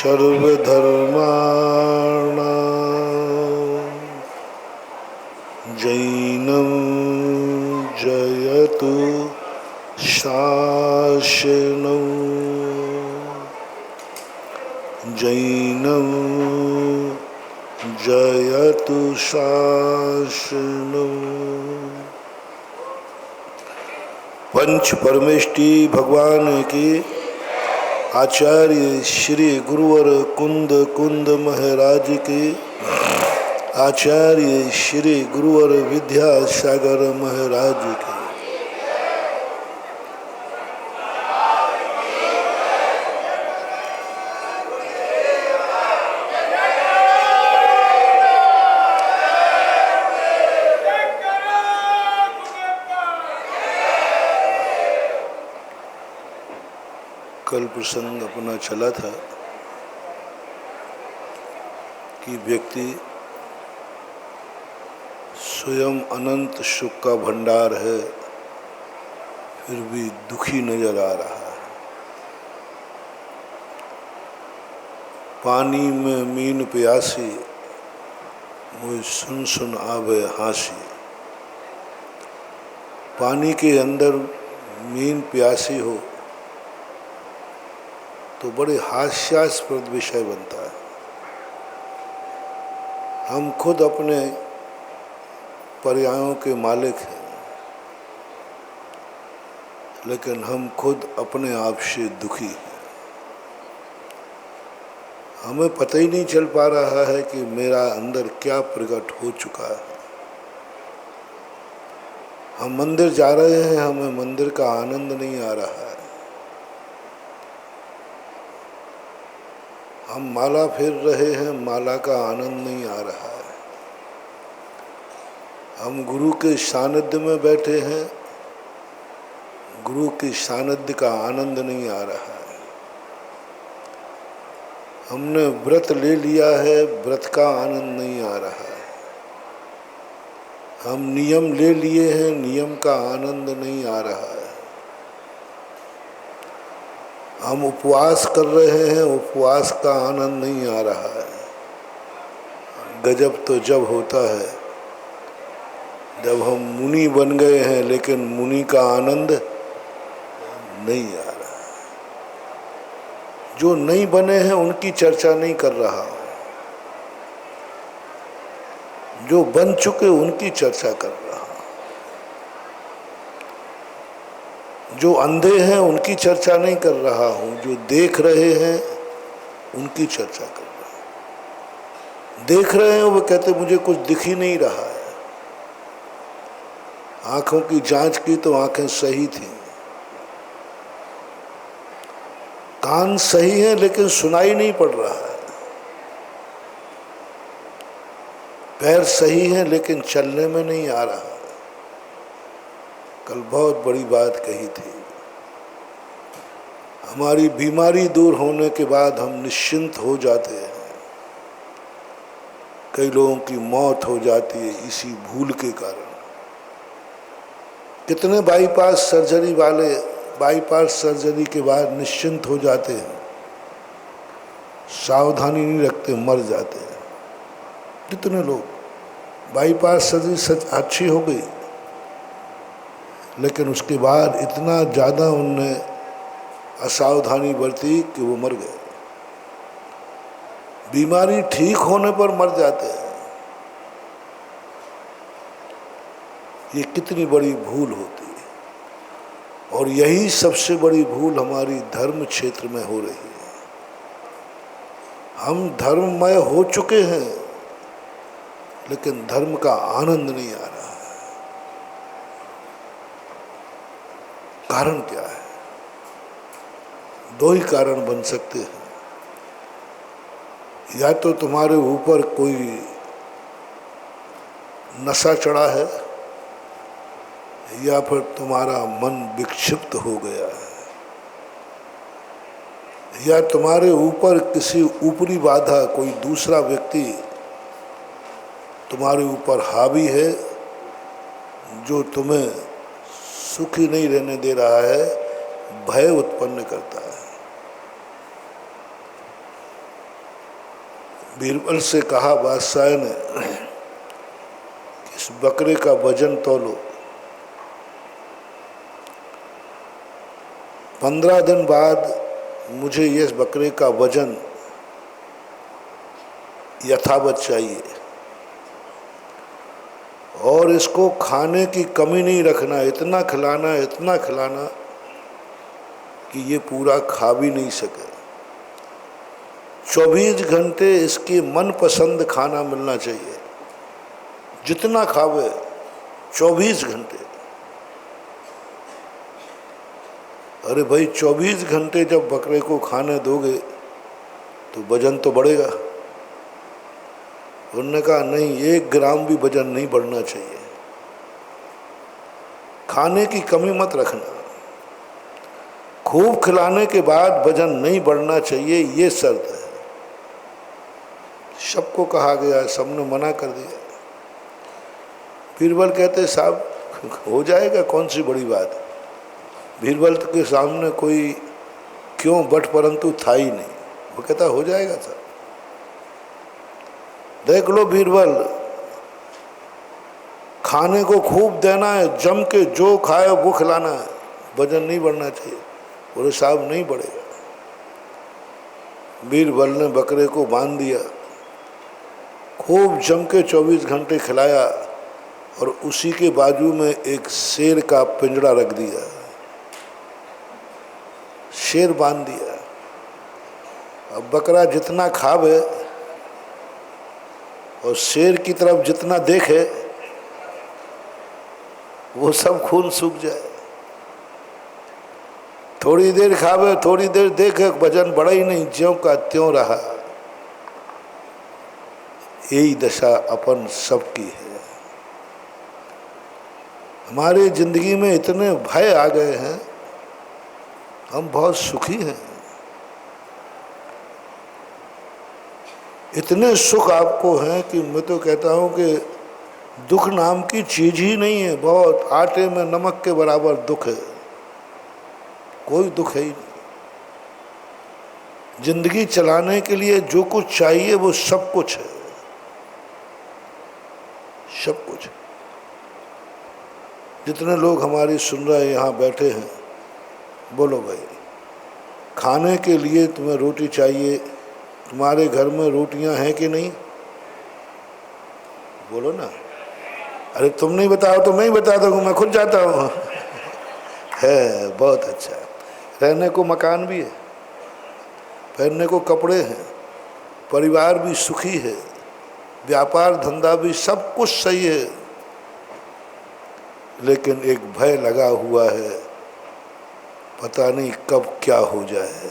सर्वधर्माणां जैनं जयतु शासनं जैनं जयतु शासनं। पंच परमेष्टि भगवान की आचार्य श्री गुरुवर कुंद कुंद महाराज के आचार्य श्री गुरुवर विद्यासागर महाराज के कल प्रसंग अपना चला था कि व्यक्ति स्वयं अनंत सुख का भंडार है फिर भी दुखी नजर आ रहा है। पानी में मीन प्यासी मुझ सुन सुन आवे हासी। पानी के अंदर मीन प्यासी हो तो बड़े हास्यास्पद विषय बनता है। हम खुद अपने पर्यायों के मालिक हैं, लेकिन हम खुद अपने आप से दुखी हैं। हमें पता ही नहीं चल पा रहा है कि मेरा अंदर क्या प्रकट हो चुका है। हम मंदिर जा रहे हैं, हमें मंदिर का आनंद नहीं आ रहा है। हम माला फेर रहे हैं, माला का आनंद नहीं आ रहा है। हम गुरु के सानिध्य में बैठे हैं, गुरु के सानिध्य का आनंद नहीं आ रहा है। हमने व्रत ले लिया है, व्रत का आनंद नहीं आ रहा है। हम नियम ले लिए हैं, नियम का आनंद नहीं आ रहा है। हम उपवास कर रहे हैं, उपवास का आनंद नहीं आ रहा है। गजब तो जब होता है जब हम मुनि बन गए हैं, लेकिन मुनि का आनंद नहीं आ रहा है। जो नहीं बने हैं उनकी चर्चा नहीं कर रहा हूं, जो बन चुके उनकी चर्चा कर रहा हूं। जो अंधे हैं उनकी चर्चा नहीं कर रहा हूं, जो देख रहे हैं उनकी चर्चा कर रहा हूं। देख रहे हैं वो कहते मुझे कुछ दिख ही नहीं रहा है। आंखों की जांच की तो आंखें सही थी, कान सही है लेकिन सुनाई नहीं पड़ रहा है। पैर सही है लेकिन चलने में नहीं आ रहा। कल बहुत बड़ी बात कही थी, हमारी बीमारी दूर होने के बाद हम निश्चिंत हो जाते हैं। कई लोगों की मौत हो जाती है इसी भूल के कारण। कितने बाईपास सर्जरी वाले बाईपास सर्जरी के बाद निश्चिंत हो जाते हैं, सावधानी नहीं रखते, मर जाते हैं। कितने लोग बाईपास सर्जरी सच अच्छी हो गई, लेकिन उसके बाद इतना ज़्यादा उनने असावधानी बरती कि वो मर गए। बीमारी ठीक होने पर मर जाते हैं। ये कितनी बड़ी भूल होती है, और यही सबसे बड़ी भूल हमारी धर्म क्षेत्र में हो रही है। हम धर्ममय हो चुके हैं, लेकिन धर्म का आनंद नहीं आ रहा है। कारण क्या है? दो ही कारण बन सकते हैं। या तो तुम्हारे ऊपर कोई नशा चढ़ा है, या फिर तुम्हारा मन विक्षिप्त हो गया है, या तुम्हारे ऊपर किसी ऊपरी बाधा कोई दूसरा व्यक्ति तुम्हारे ऊपर हावी है, जो तुम्हें सुखी नहीं रहने दे रहा है, भय उत्पन्न करता है। बीरबल से कहा बादशाह ने, इस बकरे का वजन तौलो। 15 दिन बाद मुझे इस बकरे का वजन यथावत चाहिए और इसको खाने की कमी नहीं रखना, इतना खिलाना कि ये पूरा खा भी नहीं सके। 24 घंटे इसकी मनपसंद खाना मिलना चाहिए, जितना खावे 24 घंटे। अरे भाई 24 घंटे जब बकरे को खाने दोगे तो वजन तो बढ़ेगा। उन्होंने कहा नहीं, 1 ग्राम भी वजन नहीं बढ़ना चाहिए, खाने की कमी मत रखना, खूब खिलाने के बाद वजन नहीं बढ़ना चाहिए, ये शर्त है। सबको कहा गया, सबने मना कर दिया। बीरबल कहते साहब हो जाएगा, कौन सी बड़ी बात। बीरबल के सामने कोई क्यों बट परंतु था ही नहीं। वो कहता हो जाएगा सर, देख लो बीरबल, खाने को खूब देना है, जम के जो खाए वो खिलाना है, वजन नहीं बढ़ना चाहिए। बोले साहब नहीं बढ़ेगा। बीरबल ने बकरे को बांध दिया, खूब जम के 24 घंटे खिलाया और उसी के बाजू में एक शेर का पिंजरा रख दिया, शेर बांध दिया। अब बकरा जितना खावे और शेर की तरफ जितना देखे वो सब खून सूख जाए। थोड़ी देर खावे, थोड़ी देर देखे, वजन बढ़ा ही नहीं, ज्यों का त्यों रहा। यही दशा अपन सबकी है। हमारी जिंदगी में इतने भय आ गए हैं, हम बहुत सुखी हैं। इतने सुख आपको हैं कि मैं तो कहता हूं कि दुख नाम की चीज ही नहीं है। बहुत आटे में नमक के बराबर दुख है, कोई दुख है ही नहीं। जिंदगी चलाने के लिए जो कुछ चाहिए वो सब कुछ है, सब कुछ। जितने लोग हमारी सुन रहे हैं यहाँ बैठे हैं, बोलो भाई, खाने के लिए तुम्हें रोटी चाहिए, तुम्हारे घर में रोटियां हैं कि नहीं? बोलो ना। अरे तुम नहीं बताओ तो मैं ही बता दूंगा, मैं खुद जाता हूँ। है बहुत अच्छा, रहने को मकान भी है, पहनने को कपड़े हैं, परिवार भी सुखी है, व्यापार धंधा भी सब कुछ सही है, लेकिन एक भय लगा हुआ है, पता नहीं कब क्या हो जाए।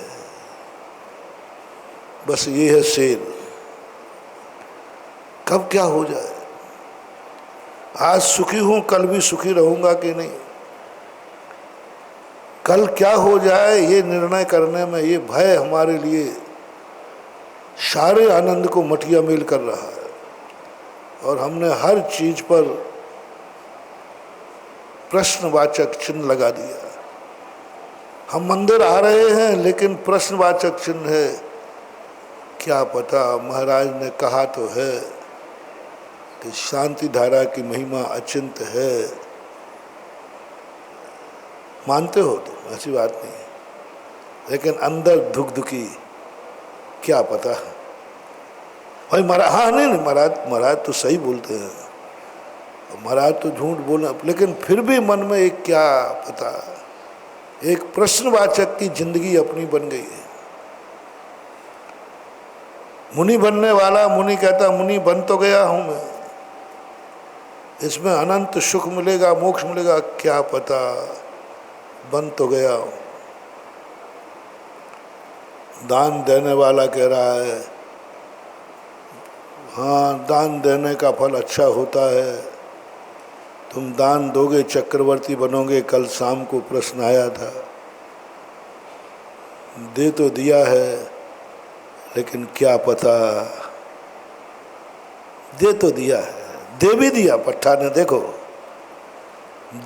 बस ये है शेर, कब क्या हो जाए। आज सुखी हूं, कल भी सुखी रहूंगा कि नहीं, कल क्या हो जाए ये निर्णय करने में ये भय हमारे लिए सारे आनंद को मटिया मेल कर रहा है। और हमने हर चीज पर प्रश्नवाचक चिन्ह लगा दिया। हम मंदिर आ रहे हैं लेकिन प्रश्नवाचक चिन्ह है, क्या पता। महाराज ने कहा तो है कि शांति धारा की महिमा अचिंत है, मानते हो तो ऐसी बात नहीं है, लेकिन अंदर धुकधुकी, क्या पता भाई। महाराज हाँ नहीं महाराज तो सही बोलते हैं, महाराज तो झूठ बोले, लेकिन फिर भी मन में एक क्या पता, एक प्रश्नवाचक की जिंदगी अपनी बन गई है। मुनि बनने वाला मुनि कहता मुनि बन तो गया हूं मैं, इसमें अनंत सुख मिलेगा, मोक्ष मिलेगा, क्या पता, बन तो गया हूं। दान देने वाला कह रहा है हाँ दान देने का फल अच्छा होता है, तुम दान दोगे चक्रवर्ती बनोगे। कल शाम को प्रश्न आया था, दे तो दिया है लेकिन क्या पता, दे तो दिया है, दे भी दिया पट्टा ने, देखो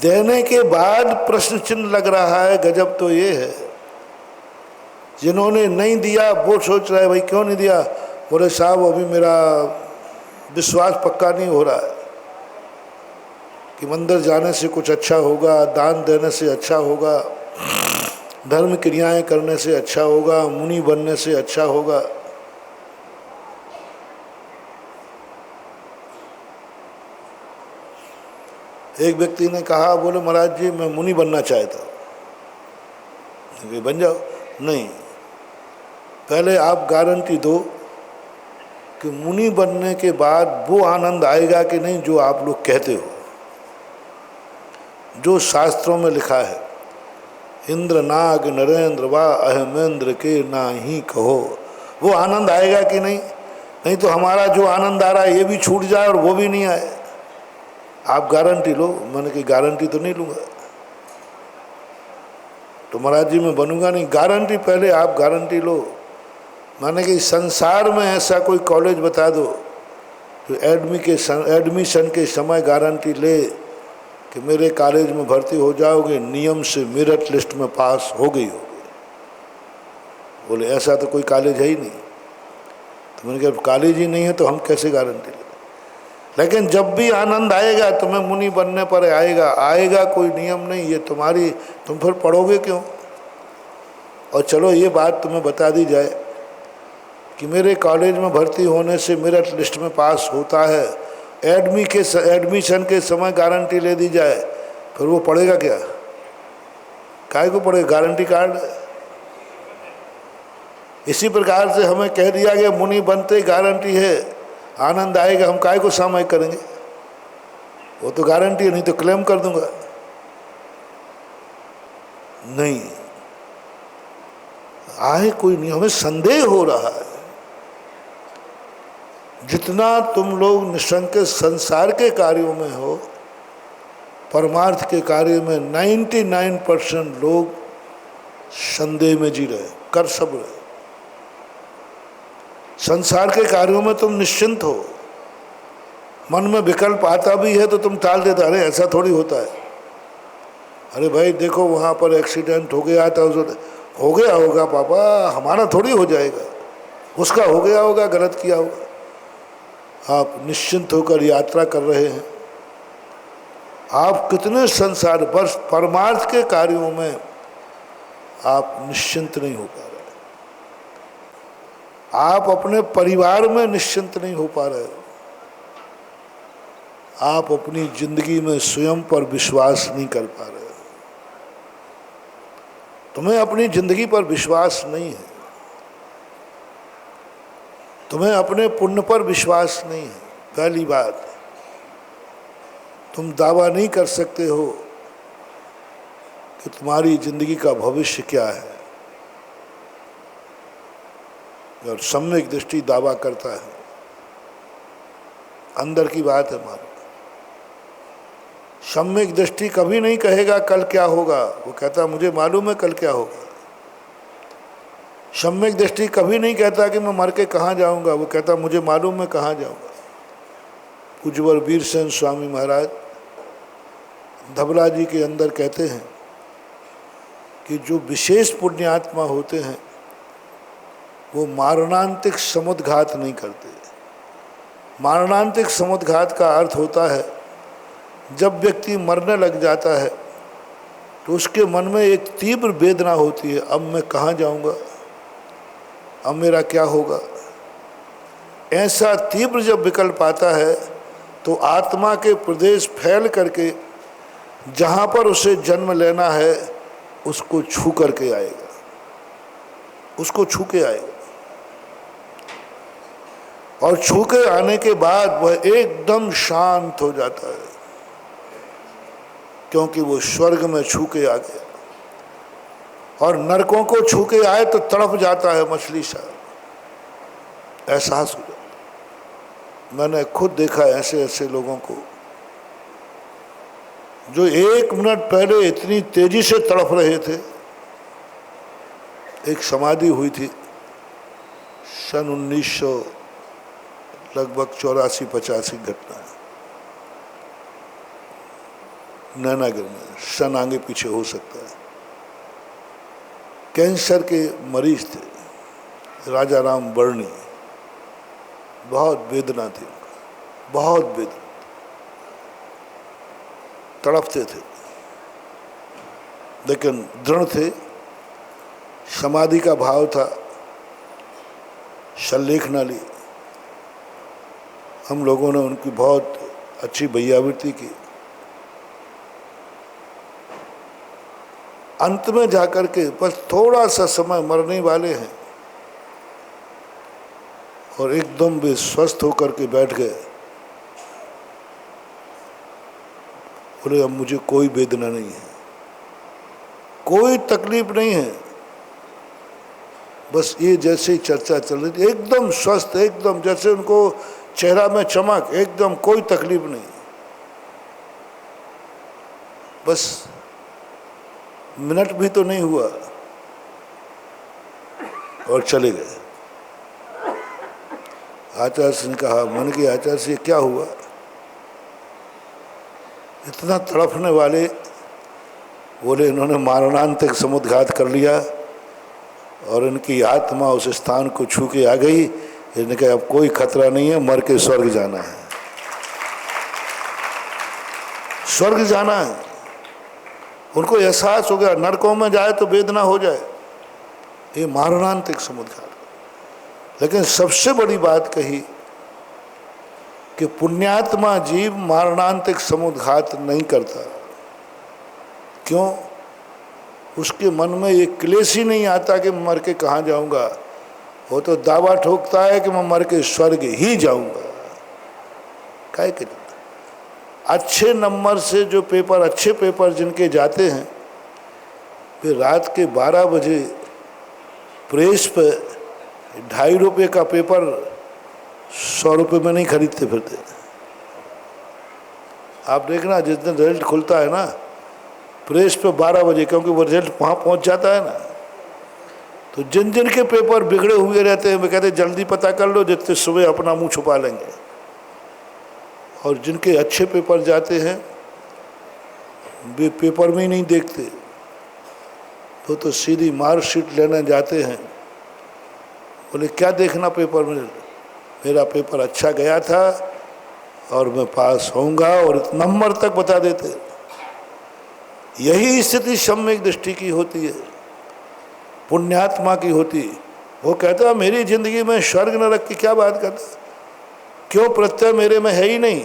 देने के बाद प्रश्न चिन्ह लग रहा है। गजब तो ये है, जिन्होंने नहीं दिया वो सोच रहे भाई क्यों नहीं दिया, बोले साहब अभी मेरा विश्वास पक्का नहीं हो रहा है कि मंदिर जाने से कुछ अच्छा होगा, दान देने से अच्छा होगा, धर्म क्रियाएं करने से अच्छा होगा, मुनि बनने से अच्छा होगा। एक व्यक्ति ने कहा, बोले महाराज जी मैं मुनि बनना चाहता हूँ। बन जाओ। नहीं, पहले आप गारंटी दो कि मुनि बनने के बाद वो आनंद आएगा कि नहीं जो आप लोग कहते हो, जो शास्त्रों में लिखा है, इंद्र नाग नरेंद्र वा अहमेंद्र के ना ही कहो, वो आनंद आएगा कि नहीं। नहीं तो हमारा जो आनंद आ रहा है ये भी छूट जाए और वो भी नहीं आए। आप गारंटी लो। मैंने की गारंटी तो नहीं लूँगा, तो महाराज जी मैं बनूंगा नहीं। गारंटी पहले आप गारंटी लो। माने कि संसार में ऐसा कोई कॉलेज बता दो तो एडमिशन के समय गारंटी ले कि मेरे कॉलेज में भर्ती हो जाओगे, नियम से मेरिट लिस्ट में पास हो गई होगी। बोले ऐसा तो कोई कॉलेज है ही नहीं। तो मैंने कहा कॉलेज ही नहीं है तो हम कैसे गारंटी लें। लेकिन जब भी आनंद आएगा तुम्हें मुनि बनने पर आएगा कोई नियम नहीं, ये तुम्हारी, तुम फिर पढ़ोगे क्यों। और चलो ये बात तुम्हें बता दी जाए कि मेरे कॉलेज में भर्ती होने से मेरिट लिस्ट में पास होता है, एडमिशन के समय गारंटी ले दी जाए, फिर वो पढ़ेगा क्या, काहे को पढ़ेगा, गारंटी कार्ड। इसी प्रकार से हमें कह दिया गया मुनि बनते गारंटी है, आनंद आएगा, हम काहे को सामयिक करेंगे, वो तो गारंटी है, नहीं तो क्लेम कर दूंगा। नहीं आए कोई नहीं, हमें संदेह हो रहा है। जितना तुम लोग निशंक संसार के कार्यों में हो, परमार्थ के कार्य में 99% लोग संदेह में जी रहे, कर सब रहे। संसार के कार्यों में तुम निश्चिंत हो, मन में विकल्प आता भी है तो तुम टाल देता, अरे ऐसा थोड़ी होता है, अरे भाई देखो वहाँ पर एक्सीडेंट हो गया था, हो गया होगा पापा, हमारा थोड़ी हो जाएगा, उसका हो गया होगा, गलत किया होगा। आप निश्चिंत होकर यात्रा कर रहे हैं। आप कितने संसार वर्ष परमार्थ के कार्यों में आप निश्चिंत नहीं हो पा रहे, आप अपने परिवार में निश्चिंत नहीं हो पा रहे, आप अपनी जिंदगी में स्वयं पर विश्वास नहीं कर पा रहे, तुम्हें अपनी जिंदगी पर विश्वास नहीं है, तुम्हें अपने पुण्य पर विश्वास नहीं है। पहली बात, तुम दावा नहीं कर सकते हो कि तुम्हारी जिंदगी का भविष्य क्या है। और सम्यक दृष्टि दावा करता है, अंदर की बात है मालूम। सम्यक दृष्टि कभी नहीं कहेगा कल क्या होगा, वो कहता मुझे मालूम है कल क्या होगा। सम्यक दृष्टि कभी नहीं कहता कि मैं मर के कहाँ जाऊँगा, वो कहता मुझे मालूम है कहाँ जाऊँगा। पूज्यवर वीरसेन स्वामी महाराज धबला जी के अंदर कहते हैं कि जो विशेष पुण्यात्मा होते हैं वो मारणांतिक समुद्घात नहीं करते। मारणांतिक समुद्घात का अर्थ होता है जब व्यक्ति मरने लग जाता है तो उसके मन में एक तीव्र वेदना होती है, अब मैं कहाँ जाऊँगा, अब मेरा क्या होगा। ऐसा तीव्र जब विकल्प आता है तो आत्मा के प्रदेश फैल करके जहाँ पर उसे जन्म लेना है उसको छू करके आएगा, उसको छू के आएगा। और छू के आने के बाद वह एकदम शांत हो जाता है, क्योंकि वो स्वर्ग में छू के आ गया। और नरकों को छू के आए तो तड़प जाता है मछली सा, एहसास हो जाता। मैंने खुद देखा ऐसे ऐसे लोगों को जो 1 मिनट पहले इतनी तेजी से तड़प रहे थे। एक समाधि हुई थी सन 1900 लगभग 84-85 घटना है, नैनागिर में, सन आगे पीछे हो सकता है। कैंसर के मरीज थे, राजा राम बर्णी, बहुत वेदना थी, बहुत वेदना, तड़पते थे, लेकिन दृढ़ थे, समाधि का भाव था, शल्लेख न ली। हम लोगों ने उनकी बहुत अच्छी भैयावृत्ति की। अंत में जाकर के बस थोड़ा सा समय, मरने वाले हैं, और एकदम वे स्वस्थ होकर के बैठ गए। बोले अब मुझे कोई वेदना नहीं है, कोई तकलीफ नहीं है, बस ये जैसे ही चर्चा चल रही थी, एकदम स्वस्थ, एकदम जैसे उनको चेहरा में चमक, एकदम कोई तकलीफ नहीं, बस मिनट भी तो नहीं हुआ और चले गए। आचार्य ने कहा, मन के आचार्य से क्या हुआ? इतना तड़पने वाले। बोले इन्होंने मारणांतिक समुद्घात कर लिया और इनकी आत्मा उस स्थान को छू के आ गई। इन्होंने कहा अब कोई खतरा नहीं है, मर के स्वर्ग जाना है, स्वर्ग जाना है। उनको एहसास हो गया नरकों में जाए तो वेदना हो जाए, ये मारणांतिक समुद्घात। लेकिन सबसे बड़ी बात कही कि पुण्यात्मा जीव मारणांतिक समुद्घात नहीं करता। क्यों? उसके मन में ये क्लेश ही नहीं आता कि मैं मर के कहाँ जाऊंगा। वो तो दावा ठोकता है कि मैं मर के स्वर्ग ही जाऊंगा। काहे के अच्छे नंबर से जो पेपर, अच्छे पेपर जिनके जाते हैं, वे रात के 12 बजे प्रेस पे 2.5 रुपये का पेपर 100 रुपये में नहीं खरीदते फिरते। आप देखना जिस दिन रिजल्ट खुलता है ना प्रेस पे 12 बजे, क्योंकि वो रिजल्ट वहाँ पहुँच जाता है ना, तो जिन जिन के पेपर बिगड़े हुए रहते हैं वे कहते हैं जल्दी पता कर लो, जितने सुबह अपना मुंह छुपा लेंगे। और जिनके अच्छे पेपर जाते हैं वे पेपर में ही नहीं देखते, तो सीधी मार्कशीट लेने जाते हैं। बोले क्या देखना पेपर में? मेरा पेपर अच्छा गया था और मैं पास होऊंगा, और नंबर तक बता देते। यही स्थिति सम्यक दृष्टि की होती है, पुण्यात्मा की होती है। वो कहता है मेरी जिंदगी में स्वर्ग नरक की क्या बात करता, क्यों प्रत्यय मेरे में है ही नहीं,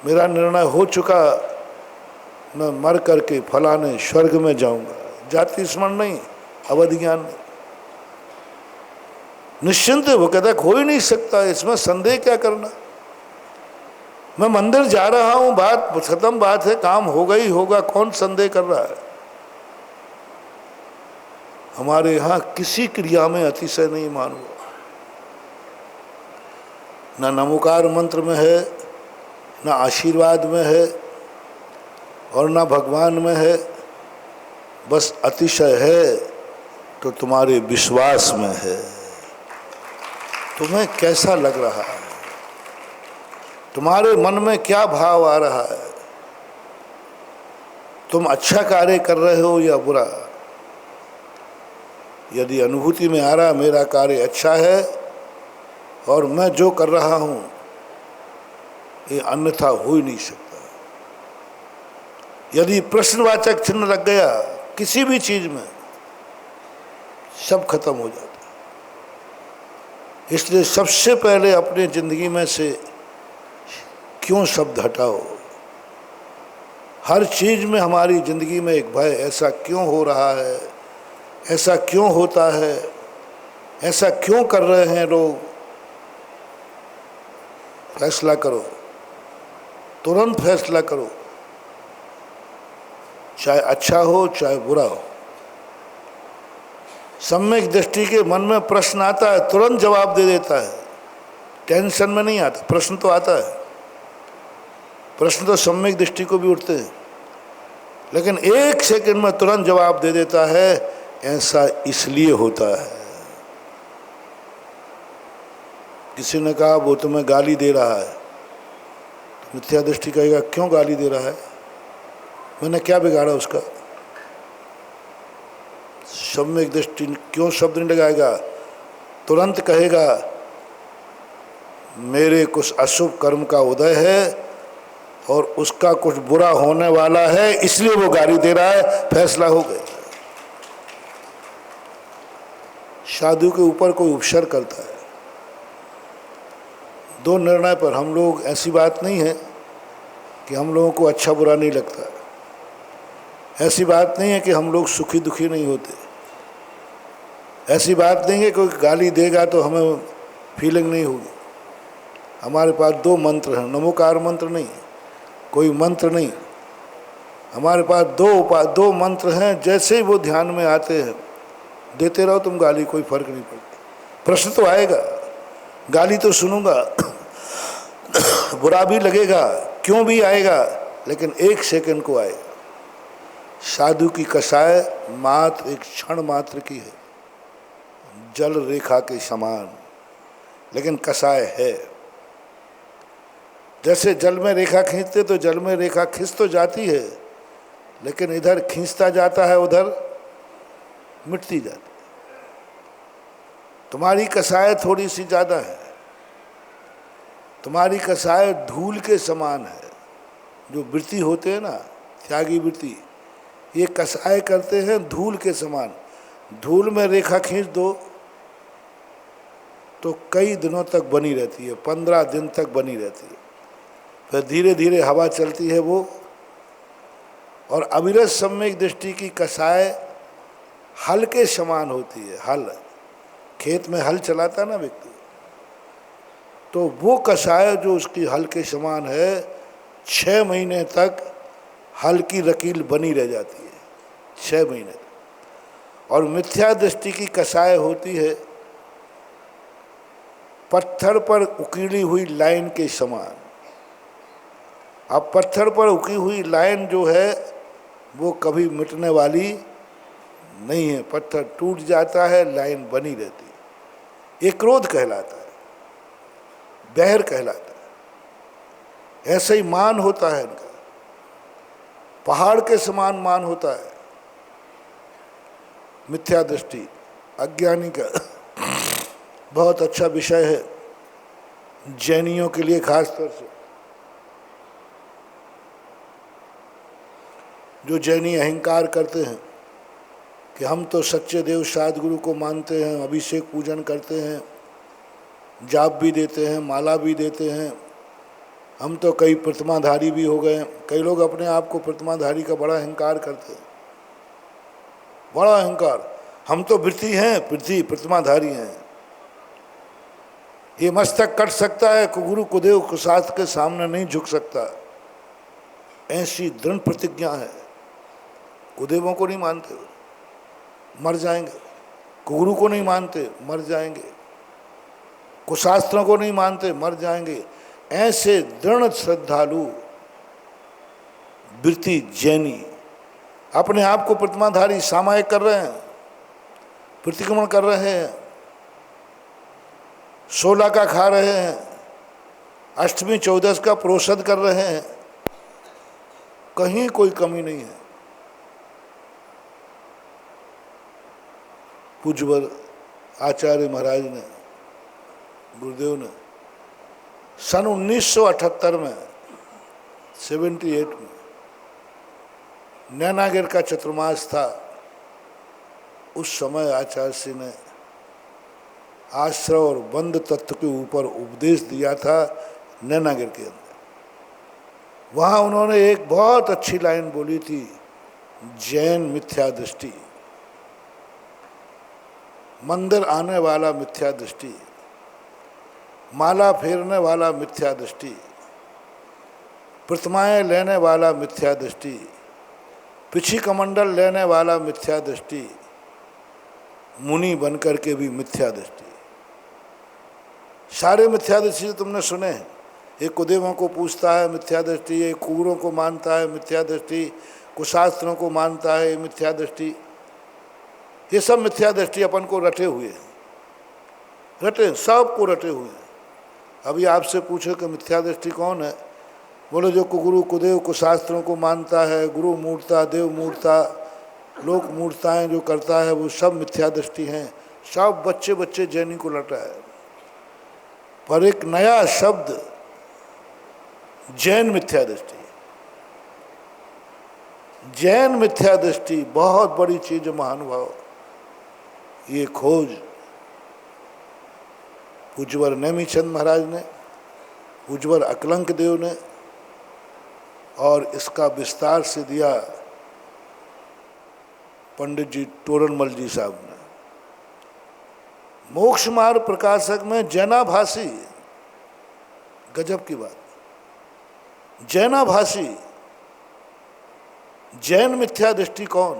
मेरा निर्णय हो चुका, मैं मर करके फलाने स्वर्ग में जाऊंगा। जाति स्मरण नहीं, अवधि ज्ञान नहीं, निश्चिंत है। वो कहता हो ही नहीं सकता, इसमें संदेह क्या करना। मैं मंदिर जा रहा हूं, बात खत्म, बात है, काम होगा ही होगा, कौन संदेह कर रहा है। हमारे यहाँ किसी क्रिया में अतिशय नहीं मानो, ना नमोकार मंत्र में है, ना आशीर्वाद में है, और ना भगवान में है। बस अतिशय है तो तुम्हारे विश्वास में है। तुम्हें कैसा लग रहा है, तुम्हारे मन में क्या भाव आ रहा है, तुम अच्छा कार्य कर रहे हो या बुरा। यदि अनुभूति में आ रहा मेरा कार्य अच्छा है और मैं जो कर रहा हूं ये अन्यथा हो ही नहीं सकता। यदि प्रश्नवाचक चिन्ह लग गया किसी भी चीज में, सब खत्म हो जाता। इसलिए सबसे पहले अपने जिंदगी में से क्यों शब्द हटाओ। हर चीज में हमारी जिंदगी में एक भय, ऐसा क्यों हो रहा है, ऐसा क्यों होता है, ऐसा क्यों कर रहे हैं लोग। फैसला करो, तुरंत फैसला करो, चाहे अच्छा हो चाहे बुरा हो। सम्यक दृष्टि के मन में प्रश्न आता है, तुरंत जवाब दे देता है, टेंशन में नहीं आता। प्रश्न तो आता है, प्रश्न तो सम्यक दृष्टि को भी उठते हैं, लेकिन 1 सेकंड में तुरंत जवाब दे देता है। ऐसा इसलिए होता है। किसी ने कहा वो तुम्हें गाली दे रहा है, तो मिथ्या दृष्टि कहेगा क्यों गाली दे रहा है, मैंने क्या बिगाड़ा उसका। सम्यक दृष्टि क्यों शब्द नहीं लगाएगा, तुरंत कहेगा मेरे कुछ अशुभ कर्म का उदय है और उसका कुछ बुरा होने वाला है, इसलिए वो गाली दे रहा है, फैसला हो गया। साधु के ऊपर कोई उपसर करता है, दो निर्णय पर हम लोग, ऐसी बात नहीं है कि हम लोगों को अच्छा बुरा नहीं लगता, ऐसी बात नहीं है कि हम लोग सुखी दुखी नहीं होते, ऐसी बात नहीं है कोई गाली देगा तो हमें फीलिंग नहीं होगी। हमारे पास दो मंत्र हैं, नमोकार मंत्र नहीं, कोई मंत्र नहीं, हमारे पास दो मंत्र हैं। जैसे ही वो ध्यान में आते हैं देते रहो तुम गाली, कोई फर्क नहीं पड़ता। प्रश्न तो आएगा, गाली तो सुनूंगा, बुरा भी लगेगा, क्यों भी आएगा, लेकिन 1 सेकंड को आएगा। साधु की कसाय मात्र एक क्षण मात्र की है, जल रेखा के समान, लेकिन कसाय है। जैसे जल में रेखा खींचते तो जल में रेखा खिंच तो जाती है, लेकिन इधर खींचता जाता है उधर मिटती जाती है। तुम्हारी कसाय थोड़ी सी ज़्यादा है, तुम्हारी कसाय धूल के समान है। जो वृत्ति होते हैं ना, त्यागी वृत्ति, ये कसाय करते हैं धूल के समान। धूल में रेखा खींच दो तो कई दिनों तक बनी रहती है, 15 दिन तक बनी रहती है, फिर धीरे धीरे हवा चलती है वो। और अविरत सम्यक दृष्टि की कसाय हल के समान होती है। हल, खेत में हल चलाता ना व्यक्ति, तो वो कसाय जो उसकी हल के समान है, 6 महीने तक हल की रकील बनी रह जाती है, 6 महीने तक। और मिथ्या दृष्टि की कसाय होती है पत्थर पर उकीली हुई लाइन के समान। अब पत्थर पर उकी हुई लाइन जो है वो कभी मिटने वाली नहीं है, पत्थर टूट जाता है, लाइन बनी रहती है। ये क्रोध कहलाता है, बहर कहलाता है। ऐसे ही मान होता है इनका, पहाड़ के समान मान होता है मिथ्या दृष्टि, अज्ञानी का। बहुत अच्छा विषय है जैनियों के लिए, खास तौर से जो जैनी अहंकार करते हैं कि हम तो सच्चे देव सद्गुरु को मानते हैं, अभिषेक पूजन करते हैं, जाप भी देते हैं, माला भी देते हैं, हम तो कई प्रतिमाधारी भी हो गए हैं। कई लोग अपने आप को प्रतिमाधारी का बड़ा अहंकार करते हैं, बड़ा अहंकार, हम तो वृत्ति हैं, पृथ्वी प्रतिमाधारी हैं। ये मस्तक कट सकता है, गुरु कुदेव कुशास्त्र के सामने नहीं झुक सकता, ऐसी दृढ़ प्रतिज्ञा है। कुदेवों को नहीं मानते, मर जाएंगे। गुरु को नहीं मानते, मर जाएंगे। कुशास्त्रों को नहीं मानते, मर जाएंगे। ऐसे दृढ़ श्रद्धालु वृत्ति जैनी अपने आप को प्रतिमाधारी सामायिक कर रहे हैं, प्रतिक्रमण कर रहे हैं, 16 का खा रहे हैं, अष्टमी 14 का प्रोषद कर रहे हैं, कहीं कोई कमी नहीं है। पूज्यवर आचार्य महाराज ने, गुरुदेव ने सन 1978 में, 78 में नैनागिर का चतुर्मास था। उस समय आचार्य श्री ने आश्रय और बंद तत्व के ऊपर उपदेश दिया था नैनागिर के अंदर। वहाँ उन्होंने एक बहुत अच्छी लाइन बोली थी, जैन मिथ्या दृष्टि, मंदिर आने वाला मिथ्या दृष्टि, माला फेरने वाला मिथ्या दृष्टि, प्रतिमाएं लेने वाला मिथ्या दृष्टि, पिछी कमंडल लेने वाला मिथ्या दृष्टि, मुनि बनकर के भी मिथ्या दृष्टि। सारे मिथ्या दृष्टि तुमने सुने हैं। एक कुदेवों को पूछता है मिथ्या दृष्टि, एक कुबरों को मानता है मिथ्या दृष्टि, कुशास्त्रों को मानता है मिथ्या दृष्टि। ये सब मिथ्या दृष्टि अपन को रटे हुए हैं, रटे, सबको रटे हुए हैं। अभी आपसे पूछो कि मिथ्या दृष्टि कौन है, बोले जो गुरु कुदेव कुशास्त्रों को मानता है, गुरु मूर्ता, देव मूर्ता, लोक मूर्ताएं जो करता है, वो सब मिथ्या दृष्टि हैं। सब बच्चे बच्चे जैनी को लटा है। पर एक नया शब्द जैन मिथ्या दृष्टि। जैन मिथ्या दृष्टि बहुत बड़ी चीज है महानुभाव। ये खोज पूज्यवर नेमिचंद महाराज ने, पूज्यवर अकलंक देव ने, और इसका विस्तार से दिया पंडित जी तोरणमल जी साहब ने। मोक्ष मार्ग प्रकाशक में जैनाभाषी, गजब की बात, जैनाभाषी जैन मिथ्या दृष्टिकोण।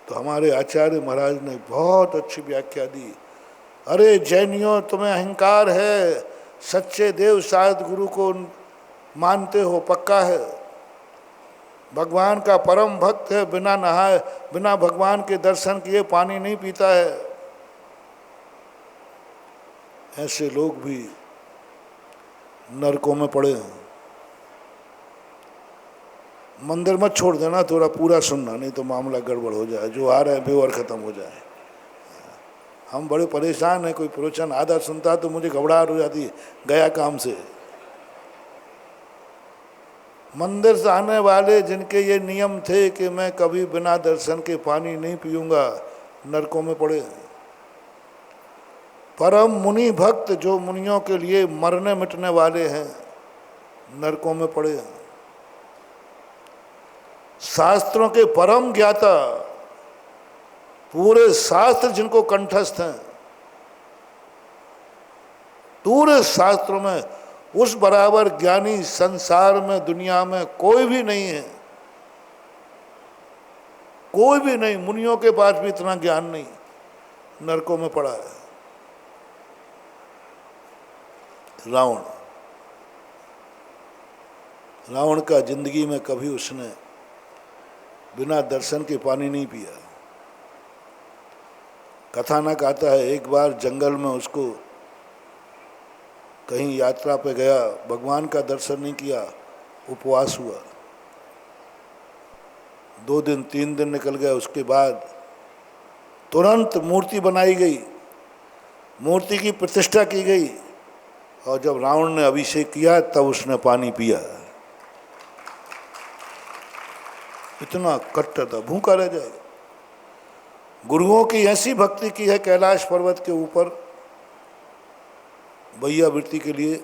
तो हमारे आचार्य महाराज ने बहुत अच्छी व्याख्या दी। अरे जैनियों, तुम्हें अहंकार है, सच्चे देव शायद गुरु को मानते हो, पक्का है, भगवान का परम भक्त है, बिना नहाए, बिना भगवान के दर्शन किए पानी नहीं पीता है। ऐसे लोग भी नरकों में पड़े हैं। मंदिर मत छोड़ देना, थोड़ा पूरा सुनना, नहीं तो मामला गड़बड़ हो जाए, जो आ रहे हैं बेवर खत्म हो जाए। हम बड़े परेशान हैं, कोई प्रवचन आधा सुनता तो मुझे घबराहट हो जाती है, गया काम से। मंदिर से आने वाले जिनके ये नियम थे कि मैं कभी बिना दर्शन के पानी नहीं पीऊंगा, नरकों में पड़े। परम मुनि भक्त जो मुनियों के लिए मरने मिटने वाले हैं, नरकों में पड़े। शास्त्रों के परम ज्ञाता, पूरे शास्त्र जिनको कंठस्थ हैं, पूरे शास्त्रों में उस बराबर ज्ञानी संसार में, दुनिया में कोई भी नहीं है, कोई भी नहीं। मुनियों के पास भी इतना ज्ञान नहीं, नरकों में पड़ा है। रावण का जिंदगी में कभी उसने बिना दर्शन के पानी नहीं पिया। कथानक आता है, एक बार जंगल में उसको कहीं यात्रा पे गया, भगवान का दर्शन नहीं किया, उपवास हुआ। 2 दिन 3 दिन निकल गए। उसके बाद तुरंत मूर्ति बनाई गई, मूर्ति की प्रतिष्ठा की गई, और जब रावण ने अभिषेक किया तब उसने पानी पिया। इतना कट्टर था, भूखा रह जाएगा। गुरुओं की ऐसी भक्ति की है कैलाश पर्वत के ऊपर, भैया वृत्ति के लिए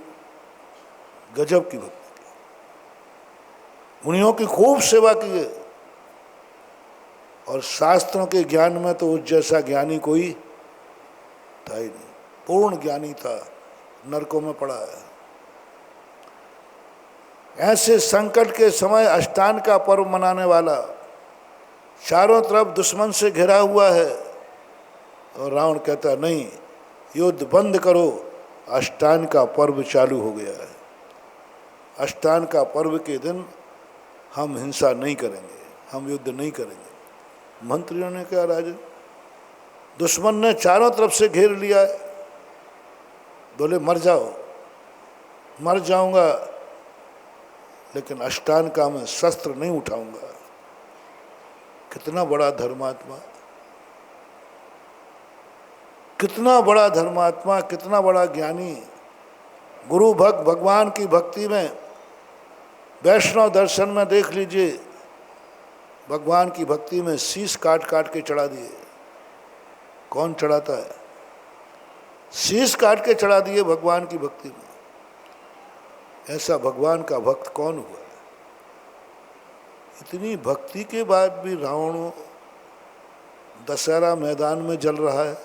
गजब की भक्ति की, मुनियों की खूब सेवा की है। और शास्त्रों के ज्ञान में तो उस जैसा ज्ञानी कोई था ही नहीं, पूर्ण ज्ञानी था, नरकों में पड़ा है। ऐसे संकट के समय अष्टान का पर्व मनाने वाला, चारों तरफ दुश्मन से घिरा हुआ है, और रावण कहता नहीं, युद्ध बंद करो, अष्टान का पर्व चालू हो गया है। अष्टान का पर्व के दिन हम हिंसा नहीं करेंगे, हम युद्ध नहीं करेंगे। मंत्रियों ने कहा, राजन, दुश्मन ने चारों तरफ से घेर लिया है। बोले मर जाओ। मर जाऊंगा, लेकिन अष्टान का मैं शस्त्र नहीं उठाऊंगा। कितना बड़ा धर्मात्मा, कितना बड़ा धर्मात्मा, कितना बड़ा ज्ञानी। गुरु भक्त भगवान की भक्ति में, वैष्णव दर्शन में देख लीजिए, भगवान की भक्ति में शीश काट काट के चढ़ा दिए। कौन चढ़ाता है? शीश काट के चढ़ा दिए भगवान की भक्ति में। ऐसा भगवान का भक्त कौन हुआ? इतनी भक्ति के बाद भी रावण दशहरा मैदान में जल रहा है।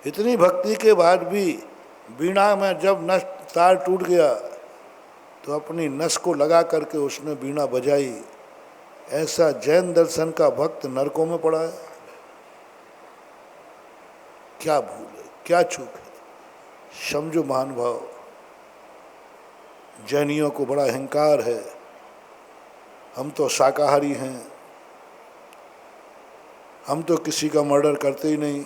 इतनी भक्ति के बाद भी वीणा में जब नस तार टूट गया तो अपनी नस को लगा करके उसने वीणा बजाई। ऐसा जैन दर्शन का भक्त नरकों में पड़ा है। क्या भूल है, क्या चूक है? समझो महानुभाव, जैनियों को बड़ा अहंकार है, हम तो शाकाहारी हैं, हम तो किसी का मर्डर करते ही नहीं,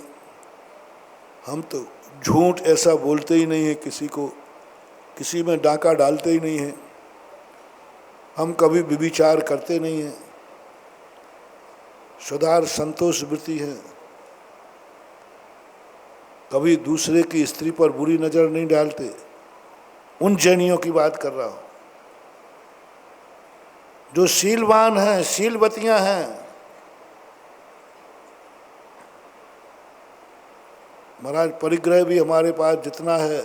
हम तो झूठ ऐसा बोलते ही नहीं है, किसी को किसी में डाका डालते ही नहीं है, हम कभी व्यभिचार करते नहीं हैं, सुधार संतोष वृत्ति है। कभी दूसरे की स्त्री पर बुरी नजर नहीं डालते। उन जैनियों की बात कर रहा हूं जो शीलवान हैं, शीलवतियां हैं। महाराज परिग्रह भी हमारे पास जितना है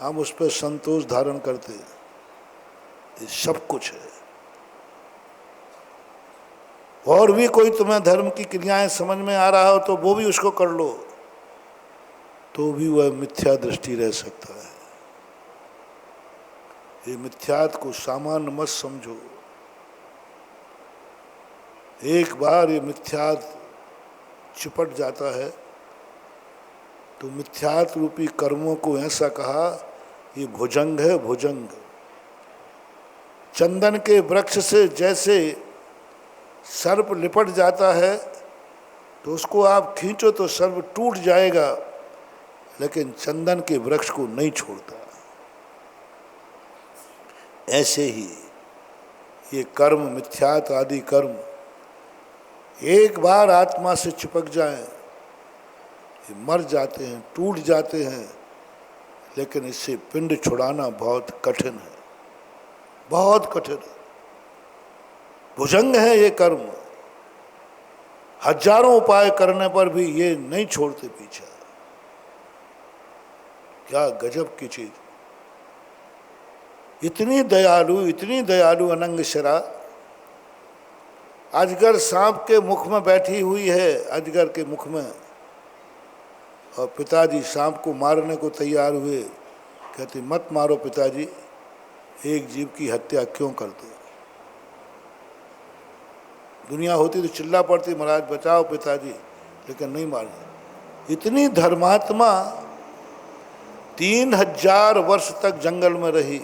हम उस पर संतोष धारण करते हैं, ये सब कुछ है। और भी कोई तुम्हें धर्म की क्रियाएं समझ में आ रहा हो तो वो भी उसको कर लो, तो भी वह मिथ्या दृष्टि रह सकता है। ये मिथ्यात को सामान्य मत समझो। एक बार ये मिथ्यात चिपट जाता है तो मिथ्यात रूपी कर्मों को ऐसा कहा, ये भुजंग है, भुजंग। चंदन के वृक्ष से जैसे सर्प लिपट जाता है तो उसको आप खींचो तो सर्प टूट जाएगा, लेकिन चंदन के वृक्ष को नहीं छोड़ता। ऐसे ही ये कर्म, मिथ्यात आदि कर्म एक बार आत्मा से चिपक जाएं, ये मर जाते हैं, टूट जाते हैं, लेकिन इससे पिंड छुड़ाना बहुत कठिन है, बहुत कठिन है। भुजंग है ये कर्म, हजारों उपाय करने पर भी ये नहीं छोड़ते पीछे। क्या गजब की चीज! इतनी दयालु अनंग शिरा अजगर सांप के मुख में बैठी हुई है, अजगर के मुख में, और पिताजी सांप को मारने को तैयार हुए। कहते मत मारो पिताजी, एक जीव की हत्या क्यों करते हो? दुनिया होती तो चिल्ला पड़ती, महाराज बचाओ पिताजी, लेकिन नहीं मारे। इतनी धर्मात्मा 3000 वर्ष तक जंगल में रही,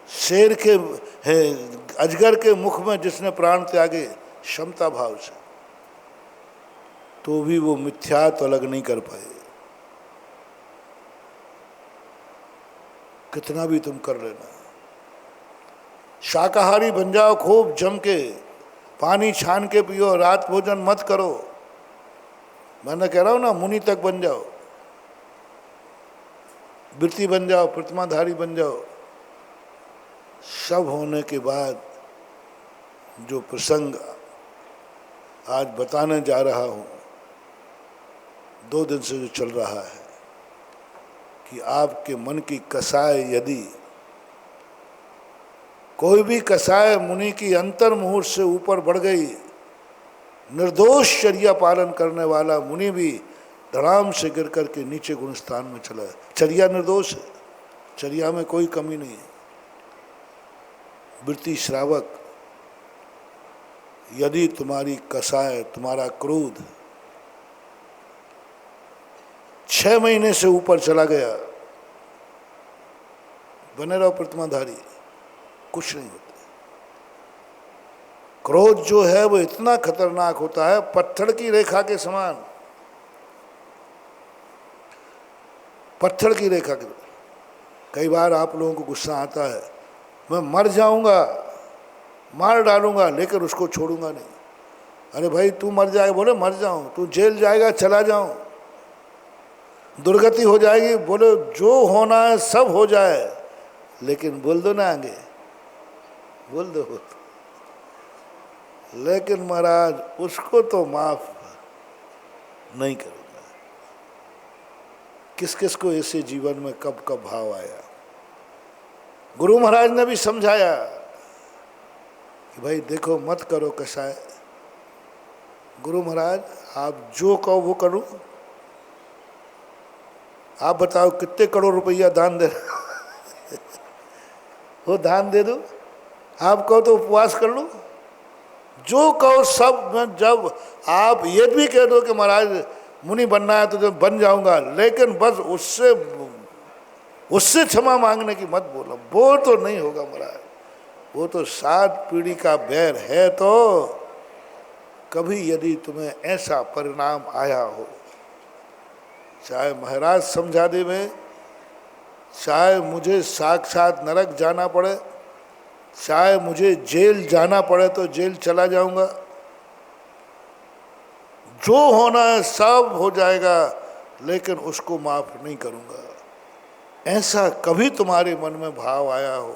शेर के है, अजगर के मुख में जिसने प्राण त्यागे क्षमता भाव से, तो भी वो मिथ्या तो अलग नहीं कर पाए। कितना भी तुम कर लेना, शाकाहारी बन जाओ, खूब जम के पानी छान के पियो, रात भोजन मत करो। मैंने कह रहा हूं ना, मुनि तक बन जाओ, वृत्ति बन जाओ, प्रतिमाधारी बन जाओ। सब होने के बाद जो प्रसंग आज बताने जा रहा हूं, 2 दिन से जो चल रहा है, कि आपके मन की कसाय यदि कोई भी कसाय मुनि की अंतर मुहूर्त से ऊपर बढ़ गई, निर्दोष चर्या पालन करने वाला मुनि भी धड़ाम से गिर करके नीचे गुणस्थान में चला है। चर्या निर्दोष है, चर्या में कोई कमी नहीं है। वृत्ति श्रावक, यदि तुम्हारी कसाय, तुम्हारा क्रोध 6 महीने से ऊपर चला गया, बने रहो प्रतिमाधारी, कुछ नहीं होता। क्रोध जो है वो इतना खतरनाक होता है, पत्थर की रेखा के समान, पत्थर की रेखा के। कई बार आप लोगों को गुस्सा आता है, मैं मर जाऊंगा, मार डालूंगा, लेकिन उसको छोड़ूंगा नहीं। अरे भाई तू मर जाएगा, बोले मर जाऊं, तू जेल जाएगा, चला जाऊं, दुर्गति हो जाएगी, बोले जो होना है सब हो जाए, लेकिन बोल दो ना आगे, बोल दो। लेकिन महाराज उसको तो माफ नहीं करूंगा। किस किस को ऐसे जीवन में कब कब भाव आया। गुरु महाराज ने भी समझाया कि भाई देखो मत करो कसाय। गुरु महाराज आप जो कहो वो करूं, आप बताओ कितने करोड़ रुपया दान दे वो दान दे दो, आप कहो तो उपवास कर लो, जो कहो सब। मैं जब आप ये भी कह दो कि महाराज मुनि बनना है तो जब बन जाऊंगा, लेकिन बस उससे क्षमा मांगने की मत बोलो, वो तो नहीं होगा महाराज। वो तो 7 पीढ़ी का बैर है। तो कभी यदि तुम्हें ऐसा परिणाम आया हो, चाहे महाराज समझा दे में, चाहे मुझे साक्षात नरक जाना पड़े, चाहे मुझे जेल जाना पड़े तो जेल चला जाऊंगा, जो होना है सब हो जाएगा, लेकिन उसको माफ नहीं करूंगा। ऐसा कभी तुम्हारे मन में भाव आया हो,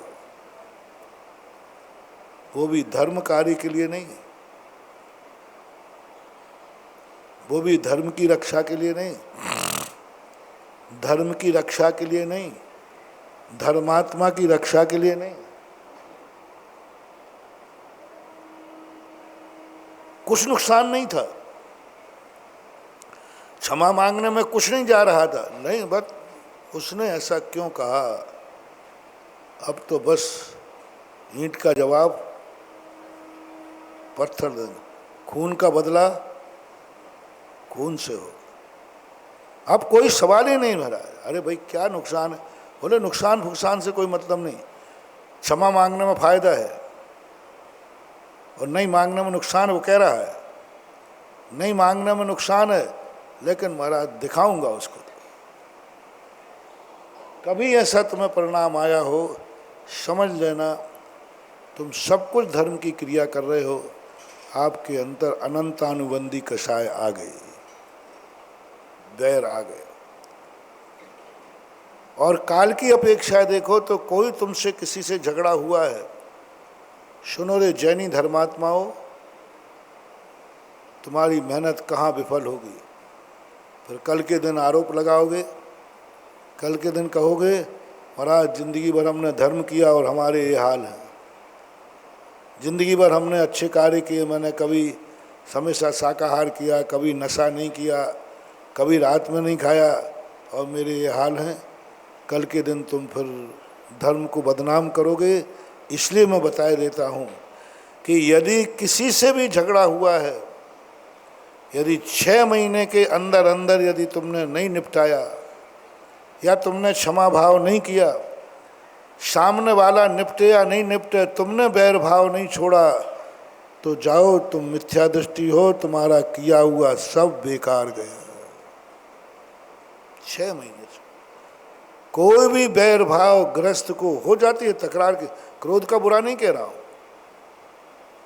वो भी धर्म कार्य के लिए नहीं, वो भी धर्म की रक्षा के लिए नहीं, धर्म की रक्षा के लिए नहीं, धर्मात्मा की रक्षा के लिए नहीं, कुछ नुकसान नहीं था, क्षमा मांगने में कुछ नहीं जा रहा था, नहीं, बस उसने ऐसा क्यों कहा, अब तो बस ईंट का जवाब पत्थर देंगे, खून का बदला खून से हो। अब कोई सवाल ही नहीं भरा है। अरे भाई क्या नुकसान है? बोले नुकसान फुकसान से कोई मतलब नहीं, क्षमा मांगने में फायदा है और नहीं मांगने में नुकसान है। वो कह रहा है नहीं मांगने में नुकसान है, लेकिन महाराज दिखाऊंगा उसको। कभी ऐसा तुम्हें परिणाम आया हो, समझ लेना तुम सब कुछ धर्म की क्रिया कर रहे हो, आपके अंतर अनंतानुबंधी कषाय आ गई, बैर आ गए। और काल की अपेक्षा देखो तो कोई तुमसे किसी से झगड़ा हुआ है, सुनो रे जैनी धर्मात्माओं, तुम्हारी मेहनत कहाँ विफल होगी। फिर कल के दिन आरोप लगाओगे, कल के दिन कहोगे महाराज जिंदगी भर हमने धर्म किया और हमारे ये हाल है, जिंदगी भर हमने अच्छे कार्य किए, मैंने कभी हमेशा शाकाहार किया, कभी नशा नहीं किया, कभी रात में नहीं खाया और मेरे ये हाल हैं। कल के दिन तुम फिर धर्म को बदनाम करोगे। इसलिए मैं बताए देता हूँ कि यदि किसी से भी झगड़ा हुआ है, यदि 6 महीने के अंदर अंदर यदि तुमने नहीं निपटाया या तुमने क्षमा भाव नहीं किया, सामने वाला निपटे या नहीं निपटे, तुमने बैर भाव नहीं छोड़ा, तो जाओ तुम मिथ्या दृष्टि हो, तुम्हारा किया हुआ सब बेकार गया। 6 महीने से कोई भी बैर भाव ग्रस्त को हो जाती है तकरार की। क्रोध का बुरा नहीं कह रहा हूँ,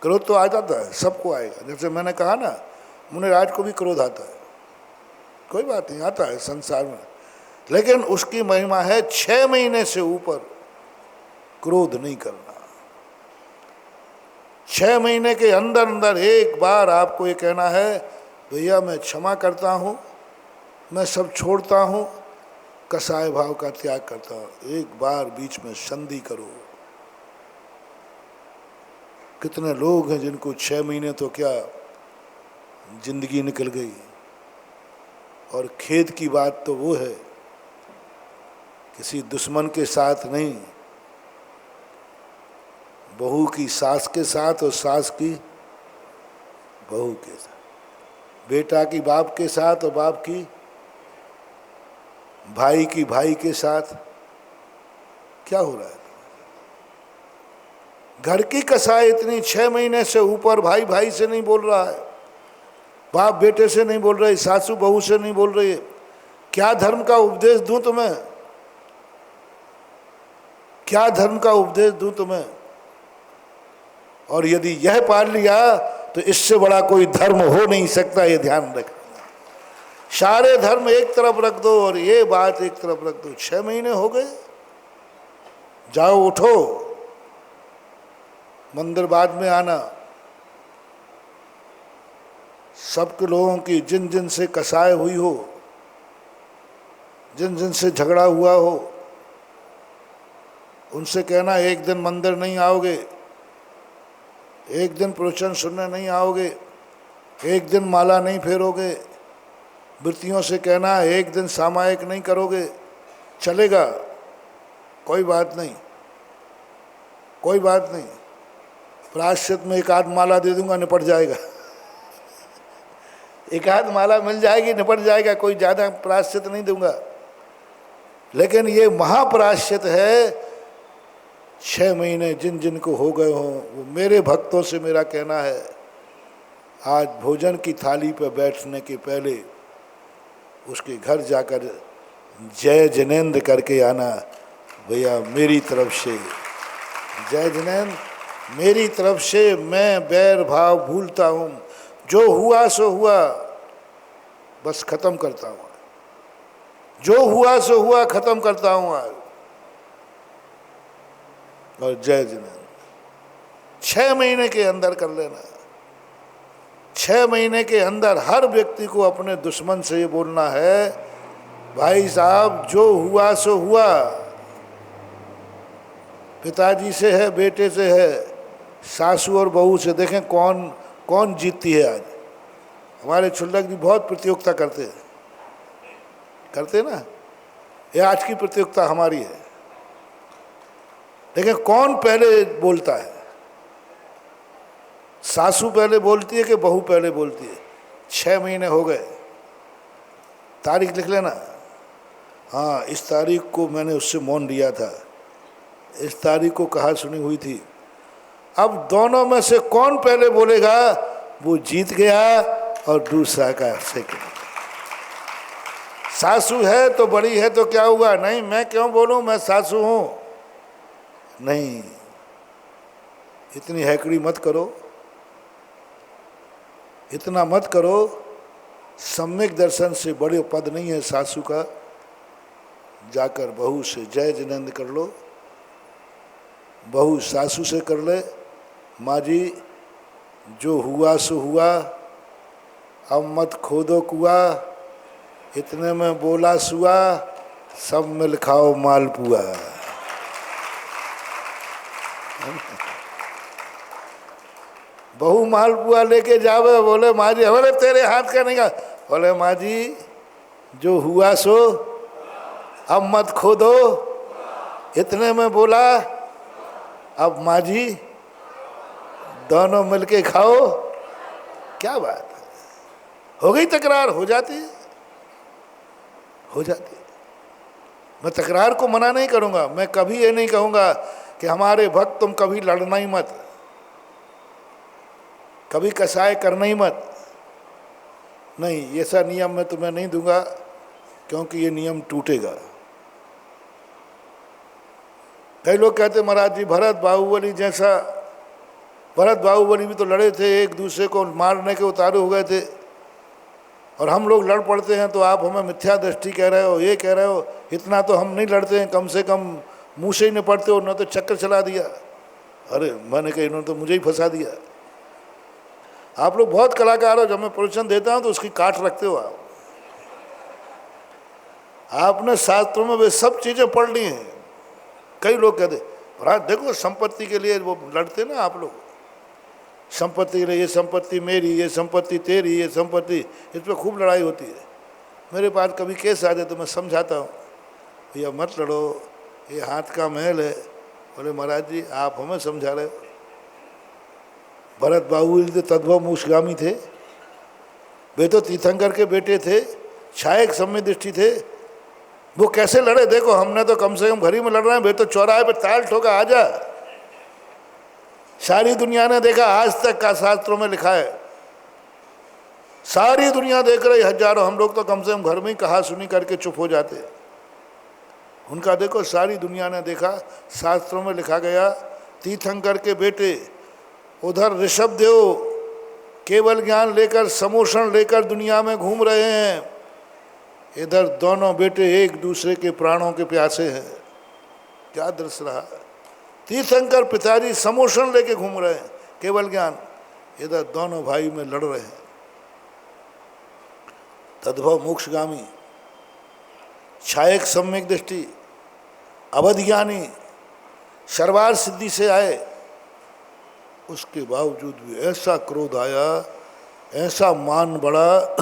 क्रोध तो आ जाता है, सबको आएगा। जैसे मैंने कहा ना, मुनिराज को भी क्रोध आता है, कोई बात नहीं, आता है संसार में, लेकिन उसकी महिमा है 6 महीने से ऊपर क्रोध नहीं करना। 6 महीने के अंदर अंदर एक बार आपको ये कहना है भैया मैं क्षमा करता हूँ, मैं सब छोड़ता हूँ, कसाय भाव का त्याग करता हूँ। एक बार बीच में संधि करो। कितने लोग हैं जिनको 6 महीने तो क्या जिंदगी निकल गई। और खेद की बात तो वो है, किसी दुश्मन के साथ नहीं, बहू की सास के साथ और सास की बहू के साथ, बेटा की बाप के साथ और बाप की भाई के साथ। क्या हो रहा है? घर की कसाई इतनी 6 महीने से ऊपर भाई भाई से नहीं बोल रहा है, बाप बेटे से नहीं बोल रही, सासू बहू से नहीं बोल रही है। क्या धर्म का उपदेश दूं तुम्हें? क्या धर्म का उपदेश दूं तुम्हें? और यदि यह पाल लिया तो इससे बड़ा कोई धर्म हो नहीं सकता, ये ध्यान रखना। सारे धर्म एक तरफ रख दो और ये बात एक तरफ रख दो। 6 महीने हो गए, जाओ उठो, मंदिर बाद में आना। सबके लोगों की जिन जिन से कसाय हुई हो, जिन जिन से झगड़ा हुआ हो, उनसे कहना एक दिन मंदिर नहीं आओगे, एक दिन प्रवचन सुनने नहीं आओगे, एक दिन माला नहीं फेरोगे। वृत्तियों से कहना एक दिन सामायिक नहीं करोगे, चलेगा, कोई बात नहीं, कोई बात नहीं, प्रायश्चित में एक आध माला दे दूंगा, निपट जाएगा। एक आध माला मिल जाएगी, निपट जाएगा, कोई ज़्यादा प्रायश्चित नहीं दूंगा। लेकिन ये महाप्रायश्चित है। 6 महीने जिन जिन को हो गए हों, वो मेरे भक्तों से मेरा कहना है, आज भोजन की थाली पर बैठने के पहले उसके घर जाकर जय जिनेंद्र करके आना। भैया मेरी तरफ से जय जिनेंद्र, मेरी तरफ से मैं बैर भाव भूलता हूँ, जो हुआ सो हुआ, बस खत्म करता हूँ, जो हुआ सो हुआ, खत्म करता हूँ आज। और जय जिनेंद्र 6 महीने के अंदर कर लेना। 6 महीने के अंदर हर व्यक्ति को अपने दुश्मन से ये बोलना है, भाई साहब जो हुआ सो हुआ, पिताजी से है, बेटे से है, सासू और बहू से। देखें कौन कौन जीतती है आज। हमारे छुल्लक जी बहुत प्रतियोगिता करते ना, ये आज की प्रतियोगिता हमारी है। देखें कौन पहले बोलता है, सासू पहले बोलती है कि बहू पहले बोलती है। 6 महीने हो गए, तारीख लिख लेना। हाँ, इस तारीख को मैंने उससे मौन लिया था, इस तारीख को कहा सुनी हुई थी। अब दोनों में से कौन पहले बोलेगा वो जीत गया, और दूसरा का सेकंड। सासू है तो बड़ी है तो क्या हुआ, नहीं मैं क्यों बोलूं, मैं सासू हूं। नहीं, इतनी हैकड़ी मत करो, इतना मत करो। सम्यक दर्शन से बड़े पद नहीं है सासू का। जाकर बहू से जय जिनेंद्र कर लो, बहू सासू से कर ले, माँ जी जो हुआ सो हुआ, अब मत खोदो कुआ, इतने में बोला सुआ, सब मिल खाओ मालपुआ। बहू मालपुआ लेके जावे, बोले माँ जी, बोले तेरे हाथ का नहीं का, बोले माँ जी जो हुआ सो, अब मत खोदो, इतने में बोला, अब माँ जी दोनों मिलके खाओ। क्या बात है, हो गई तकरार, हो जाती है। मैं तकरार को मना नहीं करूँगा, मैं कभी ये नहीं कहूँगा कि हमारे भक्त तुम कभी लड़ना ही मत, कभी कसाय करना ही मत। नहीं, ऐसा नियम मैं तुम्हें नहीं दूंगा, क्योंकि ये नियम टूटेगा। कई लोग कहते महाराज जी भरत बाहुबली जैसा, भरत बाहुबली भी तो लड़े थे, एक दूसरे को मारने के उतारू हो गए थे, और हम लोग लड़ पड़ते हैं तो आप हमें मिथ्या दृष्टि कह रहे हो, ये कह रहे हो। इतना तो हम नहीं लड़ते हैं, कम से कम मुँह से ही निपटते हो, न तो चक्कर चला दिया। अरे मैंने कहा इन्होंने तो मुझे ही फंसा दिया। आप लोग बहुत कलाकार हो, जब मैं प्रवचन देता हूँ तो उसकी काट रखते हो आप। आपने शास्त्रों में वे सब चीज़ें पढ़ ली हैं। कई लोग कहते महाराज देखो संपत्ति के लिए वो लड़ते ना आप लोग, संपत्ति के लिए, ये संपत्ति मेरी, ये संपत्ति तेरी, ये संपत्ति, इस पर खूब लड़ाई होती है। मेरे पास कभी केस आ जाए तो मैं समझाता हूँ, भैया मत लड़ो, ये हाथ का महल है। बोले महाराज जी आप हमें समझा रहे हो। भरत बाहुबली तो तद्भव मोक्षगामी थे, वे तो तीर्थंकर के बेटे थे, छायक सम्य दृष्टि थे। वो कैसे लड़े देखो, हमने तो कम से कम घर ही में लड़ रहे हैं, वे तो चौराहे पे ताल ठोका आजा। सारी दुनिया ने देखा, आज तक का शास्त्रों में लिखा है, सारी दुनिया देख रही, हजारों। हम लोग तो कम से कम घर में ही कहा सुनी करके चुप हो जाते। उनका देखो सारी दुनिया ने देखा, शास्त्रों में लिखा गया, तीर्थंकर के बेटे उधर ऋषभदेव केवल ज्ञान लेकर, समोषण लेकर दुनिया में घूम रहे हैं, इधर दोनों बेटे एक दूसरे के प्राणों के प्यासे हैं। क्या दृश्य रहा। तीर्थंकर पिताजी समोषण लेके घूम रहे हैं, केवल ज्ञान, इधर दोनों भाई में लड़ रहे हैं। तद्भव मोक्षगामी, छायक सम्यक दृष्टि, अवध ज्ञानी, सर्वार सिद्धि से आए, उसके बावजूद भी ऐसा क्रोध आया, ऐसा मान बढ़ा,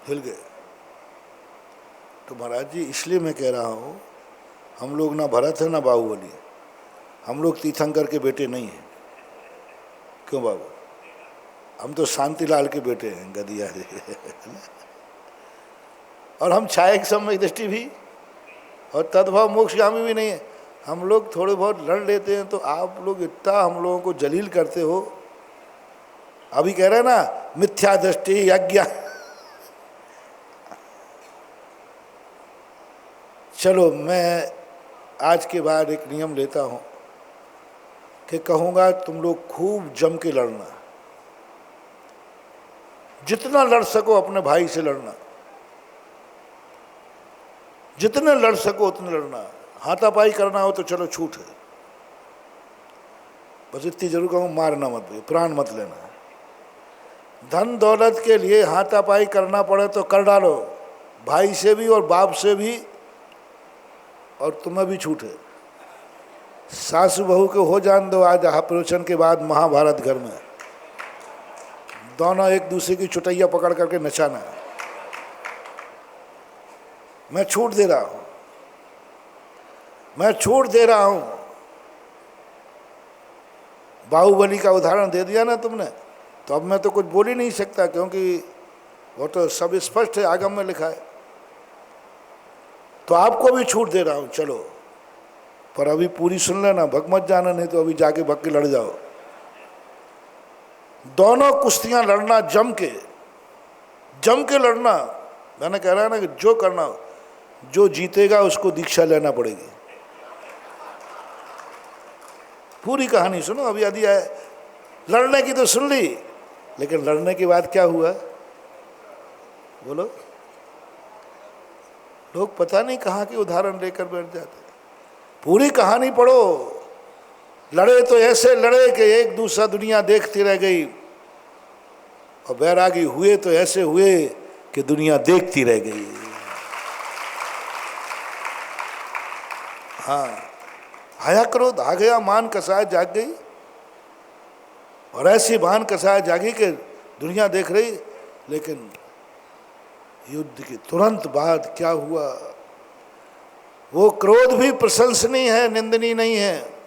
हिल गए। तो महाराज जी इसलिए मैं कह रहा हूँ, हम लोग ना भरत है ना बाहुबली, हम लोग तीर्थंकर के बेटे नहीं हैं। क्यों बाबू, हम तो शांतिलाल के बेटे हैं, गदिया। और हम छायक सम्यक दृष्टि भी और तद्भव मोक्षगामी भी नहीं है। हम लोग थोड़े बहुत लड़ लेते हैं तो आप लोग इतना हम लोगों को जलील करते हो। अभी कह रहे हैं ना मिथ्या दृष्टि यज्ञ। चलो मैं आज के बाद एक नियम लेता हूँ कि कहूँगा तुम लोग खूब जम के लड़ना। जितना लड़ सको अपने भाई से लड़ना, जितने लड़ सको उतने लड़ना। हाथापाई करना हो तो चलो छूट है, बस इतनी जरूर कहूँ मारना मत, प्राण मत लेना। धन दौलत के लिए हाथापाई करना पड़े तो कर डालो, भाई से भी और बाप से भी, और तुम्हें भी छूट है। सासू बहू को हो जान दो आज प्रवचन के बाद महाभारत घर में, दोनों एक दूसरे की चुटैया पकड़ करके नचाना। मैं छूट दे रहा हूं, मैं छूट दे रहा हूं। बाहुबली का उदाहरण दे दिया ना तुमने, तो अब मैं तो कुछ बोल ही नहीं सकता, क्योंकि वो तो सब स्पष्ट है, आगम में लिखा है। तो आपको भी छूट दे रहा हूं, चलो, पर अभी पूरी सुन लेना, भग मत जाना, नहीं तो अभी जाके भग के लड़ जाओ। दोनों कुश्तियां लड़ना, जम के लड़ना। मैंने कह रहा है ना कि जो करना हो, जो जीतेगा उसको दीक्षा लेना पड़ेगी। पूरी कहानी सुनो, अभी आदि है, लड़ने की तो सुन ली, लेकिन लड़ने के बाद क्या हुआ बोलो? लोग पता नहीं कहाँ के उदाहरण लेकर बैठ जाते। पूरी कहानी पढ़ो। लड़े तो ऐसे लड़े कि एक दूसरा दुनिया देखती रह गई, और बैरागी हुए तो ऐसे हुए कि दुनिया देखती रह गई। हाँ, आया क्रोध आ गया, मान कसाय जाग गई, और ऐसी मान कसाय जागी कि दुनिया देख रही। लेकिन युद्ध के तुरंत बाद क्या हुआ? वो क्रोध भी प्रशंसनीय है, निंदनीय नहीं है,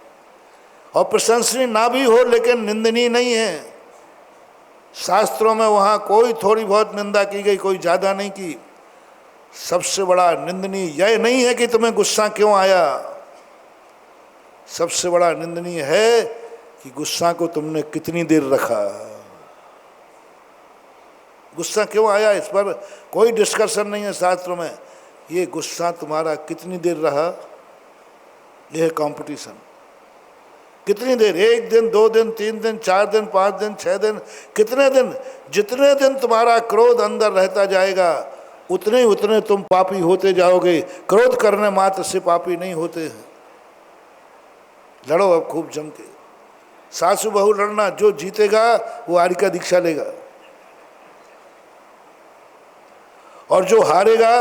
और प्रशंसनीय ना भी हो लेकिन निंदनीय नहीं है। शास्त्रों में वहाँ कोई थोड़ी बहुत निंदा की गई, कोई ज़्यादा नहीं की। सबसे बड़ा निंदनीय यह नहीं है कि तुम्हें गुस्सा क्यों आया, सबसे बड़ा निंदनीय है कि गुस्सा को तुमने कितनी देर रखा। गुस्सा क्यों आया, इस पर कोई डिस्कशन नहीं है शास्त्रों में। ये गुस्सा तुम्हारा कितनी देर रहा, यह है कंपटीशन। कितनी देर, 1 दिन, 2 दिन, 3 दिन, 4 दिन, 5 दिन, 6 दिन, कितने दिन? जितने दिन तुम्हारा क्रोध अंदर रहता जाएगा उतने तुम पापी होते जाओगे। क्रोध करने मात्र से पापी नहीं होते हैं। लड़ो अब खूब जम के। सासू बहू लड़ना, जो जीतेगा वो आर्य का दीक्षा लेगा, और जो हारेगा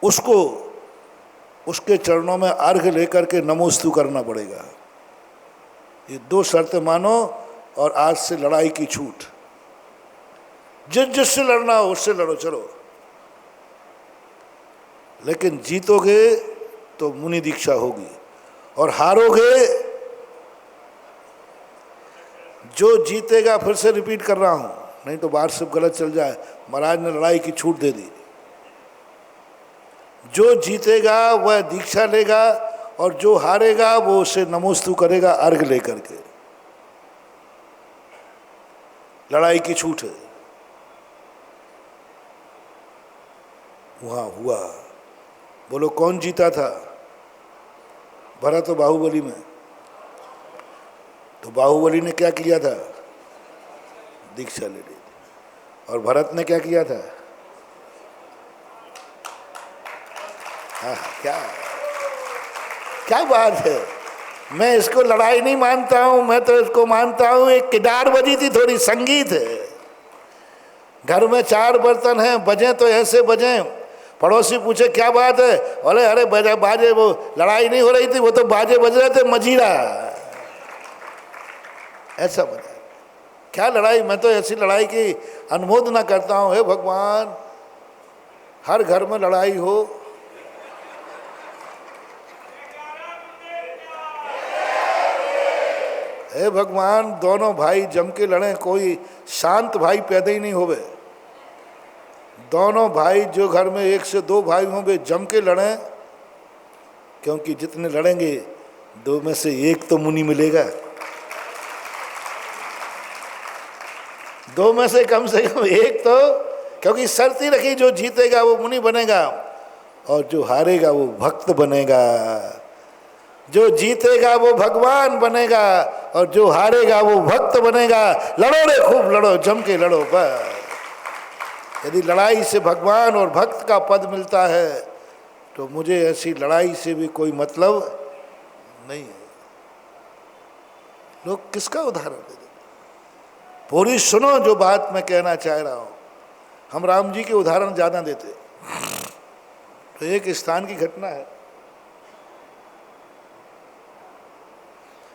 उसको उसके चरणों में अर्घ लेकर के नमोस्तु करना पड़ेगा। ये 2 शर्तें मानो, और आज से लड़ाई की छूट। जिससे लड़ना हो उससे लड़ो, चलो, लेकिन जीतोगे तो मुनि दीक्षा होगी, और हारोगे, जो जीतेगा, फिर से रिपीट कर रहा हूं, नहीं तो बात सब गलत चल जाए। महाराज ने लड़ाई की छूट दे दी। जो जीतेगा वह दीक्षा लेगा, और जो हारेगा वो उसे नमोस्तु करेगा अर्घ लेकर के। लड़ाई की छूट है। वहां हुआ, बोलो कौन जीता था? भरत तो बाहुबली में। तो बाहुबली ने क्या किया था? दीक्षा ले ली थी। और भरत ने क्या किया था? हाँ, क्या बात है। मैं इसको लड़ाई नहीं मानता हूं, मैं तो इसको मानता हूं एक किडार बजी थी, थोड़ी संगीत है। घर में 4 बर्तन हैं, बजे तो ऐसे बजे, पड़ोसी पूछे क्या बात है, बोले अरे बाजे, वो लड़ाई नहीं हो रही थी, वो तो बाजे बज रहे थे, मजीरा ऐसा बजा। क्या लड़ाई? मैं तो ऐसी लड़ाई की अनुमोदना करता हूँ। हे भगवान, हर घर में लड़ाई हो। हे भगवान, दोनों भाई जम के लड़ें, कोई शांत भाई पैदा ही नहीं होवे। दोनों भाई, जो घर में 1 से 2 भाई होंगे, जम के लड़ें, क्योंकि जितने लड़ेंगे 2 में से 1 तो मुनि मिलेगा। 2 में से कम 1 तो, क्योंकि शर्त ही रखी, जो जीतेगा वो मुनि बनेगा, और जो हारेगा वो भक्त बनेगा। जो जीतेगा वो भगवान बनेगा और जो हारेगा वो भक्त बनेगा। लड़ो रे, खूब लड़ो, जम के लड़ो बस। यदि लड़ाई से भगवान और भक्त का पद मिलता है तो मुझे ऐसी लड़ाई से भी कोई मतलब नहीं है। लोग किसका उदाहरण दे दें? पूरी सुनो जो बात मैं कहना चाह रहा हूं। हम राम जी के उदाहरण ज्यादा देते। तो एक स्थान की घटना है,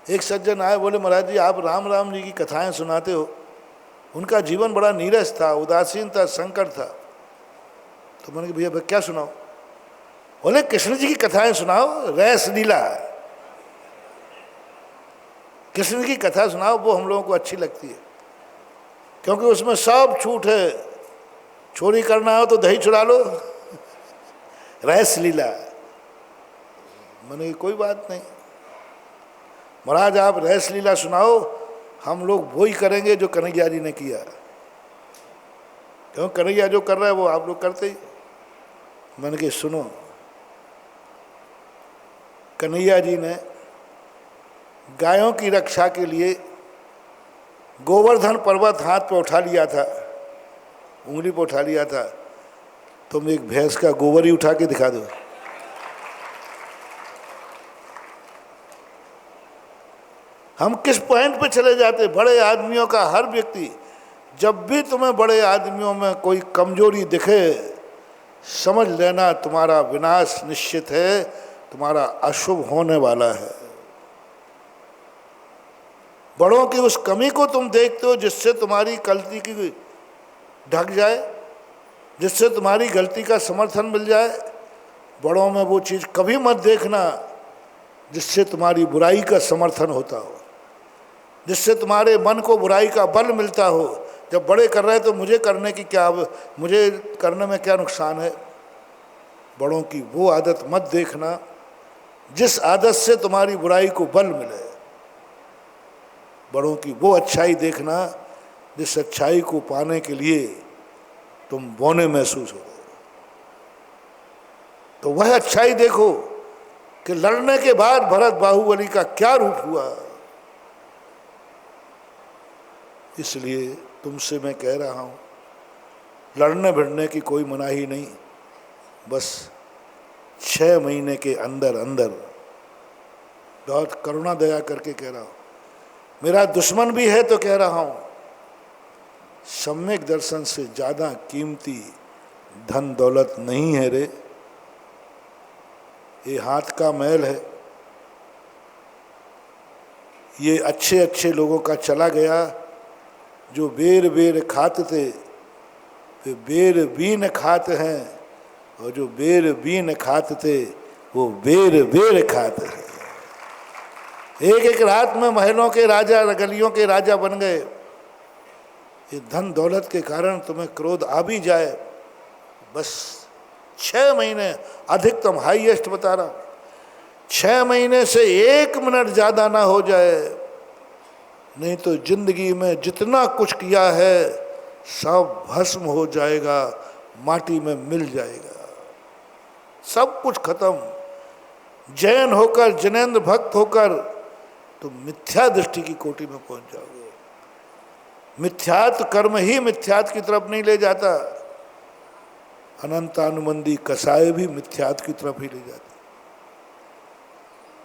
एक सज्जन आए, बोले महाराज जी आप राम जी की कथाएं सुनाते हो, उनका जीवन बड़ा नीरस था, उदासीन था, संकट था। तो मैंने कहा भैया क्या सुनाओ? बोले कृष्ण जी की कथाएं सुनाओ, रैस लीला, कृष्ण की कथा सुनाओ, वो हम लोगों को अच्छी लगती है, क्योंकि उसमें सब छूट है। चोरी करना हो तो दही चुरा लो, रैस लीला। मैंने कोई बात नहीं महाराज, आप रैस लीला सुनाओ, हम लोग वही करेंगे जो कन्हैया जी ने किया, क्यों कन्हैया जो कर रहा है वो आप लोग करते ही। मैंने कहा सुनो, कन्हैया जी ने गायों की रक्षा के लिए गोवर्धन पर्वत हाथ पे उठा लिया था, उंगली पे उठा लिया था। तुम एक भैंस का गोबर ही उठा के दिखा दो। हम किस पॉइंट पे चले जाते? बड़े आदमियों का हर व्यक्ति, जब भी तुम्हें बड़े आदमियों में कोई कमजोरी दिखे, समझ लेना तुम्हारा विनाश निश्चित है, तुम्हारा अशुभ होने वाला है। बड़ों की उस कमी को तुम देखते हो जिससे तुम्हारी गलती की ढक जाए, जिससे तुम्हारी गलती का समर्थन मिल जाए। बड़ों में वो चीज़ कभी मत देखना जिससे तुम्हारी बुराई का समर्थन होता हो, जिससे तुम्हारे मन को बुराई का बल मिलता हो। जब बड़े कर रहे हैं तो मुझे करने की क्या, मुझे करने में क्या नुकसान है? बड़ों की वो आदत मत देखना जिस आदत से तुम्हारी बुराई को बल मिले। बड़ों की वो अच्छाई देखना जिस अच्छाई को पाने के लिए तुम बौने महसूस हो। तो वह अच्छाई देखो कि लड़ने के बाद भरत बाहुबली का क्या रूप हुआ। इसलिए तुमसे मैं कह रहा हूं, लड़ने भिड़ने की कोई मनाही नहीं, बस 6 महीने के अंदर अंदर, बहुत करुणा दया करके कह रहा हूं, मेरा दुश्मन भी है तो कह रहा हूं, सम्यक दर्शन से ज्यादा कीमती धन दौलत नहीं है रे। ये हाथ का मैल है, ये अच्छे अच्छे लोगों का चला गया जो बेर बेर खाते थे, वे बेर बीन खाते हैं, और जो बेर बीन खाते थे वो बेर बेर खाते हैं। एक एक रात में महलों के राजा, गलियों के राजा बन गए। ये धन दौलत के कारण तुम्हें क्रोध आ भी जाए, बस 6 महीने अधिकतम, हाईएस्ट बता रहा, 6 महीने से 1 मिनट ज्यादा ना हो जाए, नहीं तो जिंदगी में जितना कुछ किया है सब भस्म हो जाएगा, माटी में मिल जाएगा, सब कुछ खत्म। जैन होकर, जैनेन्द्र भक्त होकर तो मिथ्या दृष्टि की कोटि में पहुंच जाओगे। मिथ्यात्व कर्म ही मिथ्यात्व की तरफ नहीं ले जाता, अनंतानुबंधी कसाय भी मिथ्यात्व की तरफ ही ले जाते।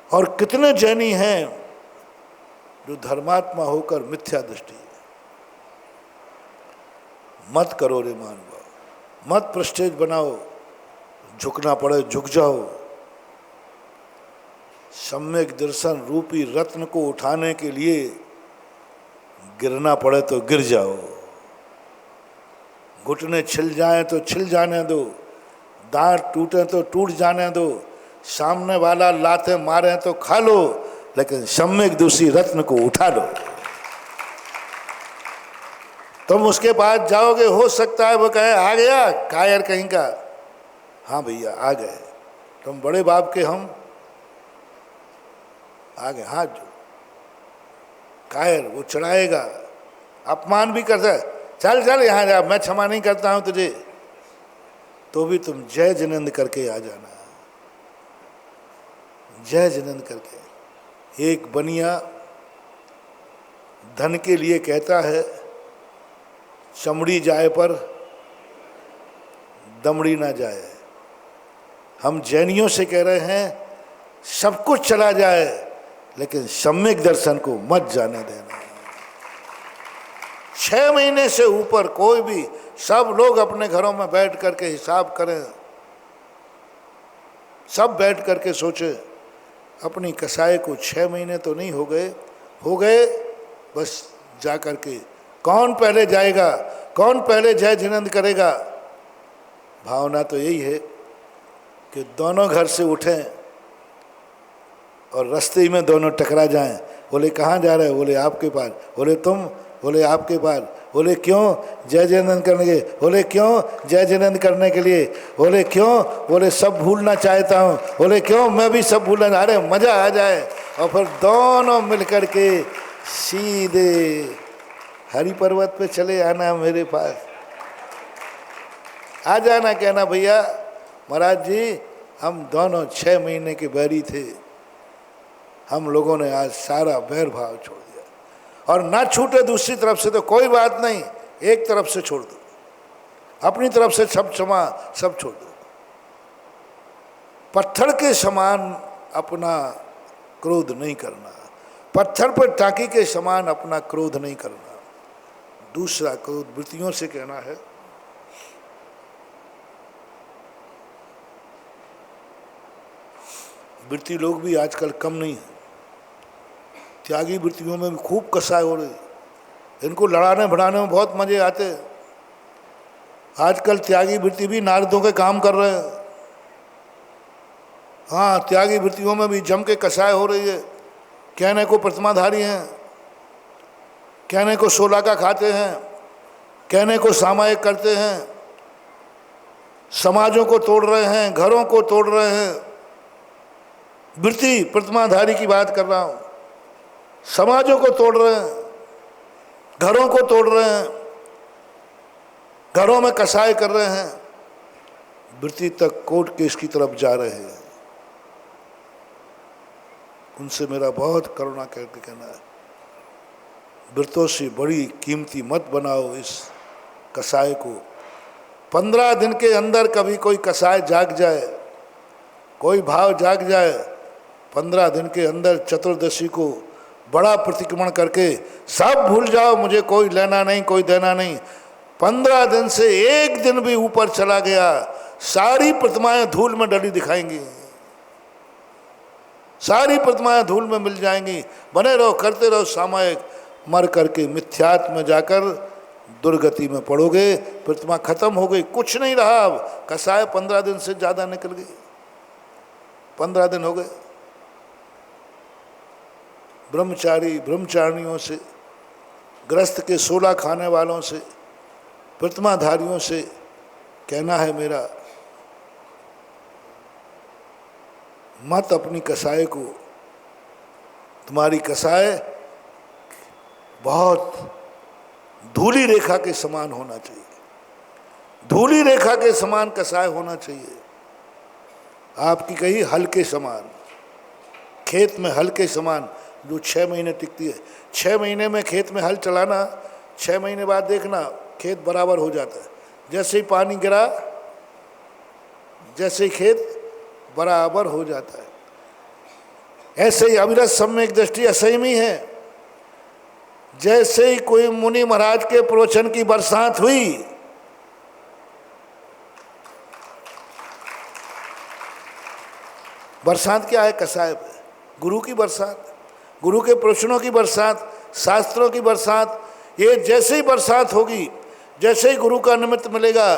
और कितने जैनी हैं जो धर्मात्मा होकर मिथ्या दृष्टि है। मत करो रे मानव, मत प्रेस्टेज बनाओ, झुकना पड़े झुक जाओ। सम्यक दर्शन रूपी रत्न को उठाने के लिए गिरना पड़े तो गिर जाओ, घुटने छिल जाएं तो छिल जाने दो, दांत टूटे तो टूट जाने दो, सामने वाला लाते मारे तो खा लो, लेकिन सम्यक दूसरी रत्न को उठा लो। तुम उसके पास जाओगे, हो सकता है वो कहे आ गया कायर कहीं का, हाँ भैया आ गए, तुम बड़े बाप के, हम आ गए, हाथ जो कायर, वो चढ़ाएगा, अपमान भी करता है, चल चल यहाँ जा, मैं क्षमा नहीं करता हूँ तुझे, तो भी तुम जय जिनेंद्र करके आ जाना। जय जिनेंद्र करके। एक बनिया धन के लिए कहता है चमड़ी जाए पर दमड़ी ना जाए। हम जैनियों से कह रहे हैं सब कुछ चला जाए लेकिन सम्यक दर्शन को मत जाने देना। 6 महीने से ऊपर कोई भी, सब लोग अपने घरों में बैठ करके हिसाब करें, सब बैठ करके सोचे अपनी कसाई को 6 महीने तो नहीं हो गए बस जा करके कौन पहले जाएगा, कौन पहले जय जिनेंद्र करेगा। भावना तो यही है कि दोनों घर से उठें और रास्ते में दोनों टकरा जाएं। बोले कहाँ जा रहे हो? बोले आपके पास। बोले तुम? बोले आपके पास। बोले क्यों? जय जिनेंद्र करने के। बोले क्यों? जय जिनेंद्र करने के लिए। बोले क्यों? बोले सब भूलना चाहता हूँ। बोले क्यों? मैं भी सब भूलना। अरे मज़ा आ जाए। और फिर दोनों मिल कर के सीधे हरि पर्वत पे चले आना मेरे पास। आ जाना, कहना भैया महाराज जी हम दोनों 6 महीने के बैरी थे, हम लोगों ने आज सारा बैर भाव छोड़ दिया। और ना छूटे दूसरी तरफ से तो कोई बात नहीं, एक तरफ से छोड़ दो, अपनी तरफ से सब क्षमा सब छोड़ दो। पत्थर के समान अपना क्रोध नहीं करना, पत्थर पर टाकी के समान अपना क्रोध नहीं करना। दूसरा क्रोध वृत्तियों से कहना है। वृत्ति लोग भी आजकल कम नहीं है, त्यागी वृत्तियों में भी खूब कसाई हो रही। इनको लड़ाने बढ़ाने में बहुत मजे आते हैं। आजकल त्यागी वृत्ति भी नारदों के काम कर रहे हैं। हाँ, त्यागी वृत्तियों में भी जम के कसाई हो रही है। कहने को प्रतिमाधारी हैं, कहने को 16 का खाते हैं, कहने को सामायिक करते हैं, समाजों को तोड़ रहे हैं, घरों को तोड़ रहे हैं। वृत्ति प्रतिमाधारी की बात कर रहा हूँ। समाजों को तोड़ रहे हैं, घरों को तोड़ रहे हैं, घरों में कसाई कर रहे हैं, वृत्ति तक कोर्ट केस की तरफ जा रहे हैं। उनसे मेरा बहुत करुणा करके कहना है, वृत्तों से बड़ी कीमती मत बनाओ इस कसाई को। 15 दिन के अंदर कभी कोई कसाई जाग जाए, कोई भाव जाग जाए, 15 दिन के अंदर चतुर्दशी को बड़ा प्रतिक्रमण करके सब भूल जाओ, मुझे कोई लेना नहीं, कोई देना नहीं। 15 दिन से एक दिन भी ऊपर चला गया, सारी प्रतिमाएं धूल में डली दिखाएंगी, सारी प्रतिमाएं धूल में मिल जाएंगी। बने रहो, करते रहो सामायिक, मर करके मिथ्यात्व में जाकर दुर्गति में पड़ोगे। प्रतिमा खत्म हो गई, कुछ नहीं रहा। अब कसाय 15 दिन से ज़्यादा निकल गई, 15 दिन हो गए। ब्रह्मचारी ब्रह्मचारिणियों से, ग्रस्त के 16 खाने वालों से, प्रतिमाधारियों से कहना है मेरा, मत अपनी कसाय को, तुम्हारी कसाय बहुत धूली रेखा के समान होना चाहिए, धूली रेखा के समान कसाय होना चाहिए। आपकी कही हल के समान, खेत में हल के समान, जो 6 महीने टिकती है। 6 महीने में खेत में हल चलाना, 6 महीने बाद देखना खेत बराबर हो जाता है। जैसे ही पानी गिरा, जैसे ही खेत बराबर हो जाता है। ऐसे ही अविरत सम्यक दृष्टि असंयमी है। जैसे ही कोई मुनि महाराज के प्रवचन की बरसात हुई, बरसात क्या है? कसाय पे, गुरु की बरसात, गुरु के प्रवचनों की बरसात, शास्त्रों की बरसात। ये जैसे ही बरसात होगी, जैसे ही गुरु का निमित्त मिलेगा,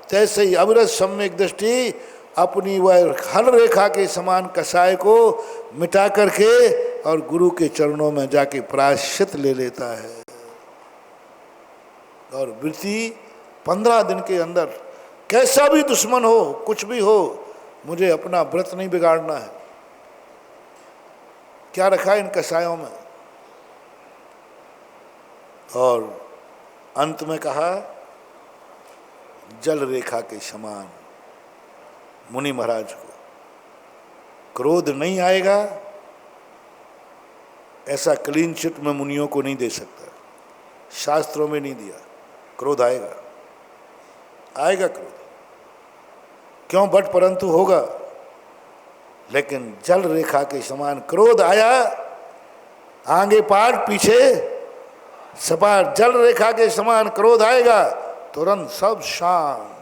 तैसे ही अविरत सम्यक दृष्टि अपनी वह हल रेखा के समान कसाय को मिटा करके और गुरु के चरणों में जाके प्रायश्चित ले लेता है। और वृत्ति 15 दिन के अंदर, कैसा भी दुश्मन हो, कुछ भी हो, मुझे अपना व्रत नहीं बिगाड़ना है। क्या रखा है इन कसायों में? और अंत में कहा, जल रेखा के समान मुनि महाराज को क्रोध नहीं आएगा ऐसा क्लीन चिट मैं मुनियों को नहीं दे सकता, शास्त्रों में नहीं दिया। क्रोध आएगा, आएगा क्रोध, क्यों बट परंतु होगा, लेकिन जल रेखा के समान क्रोध आया, आगे पार पीछे सपाट, जल रेखा के समान क्रोध आएगा, तुरंत सब शांत।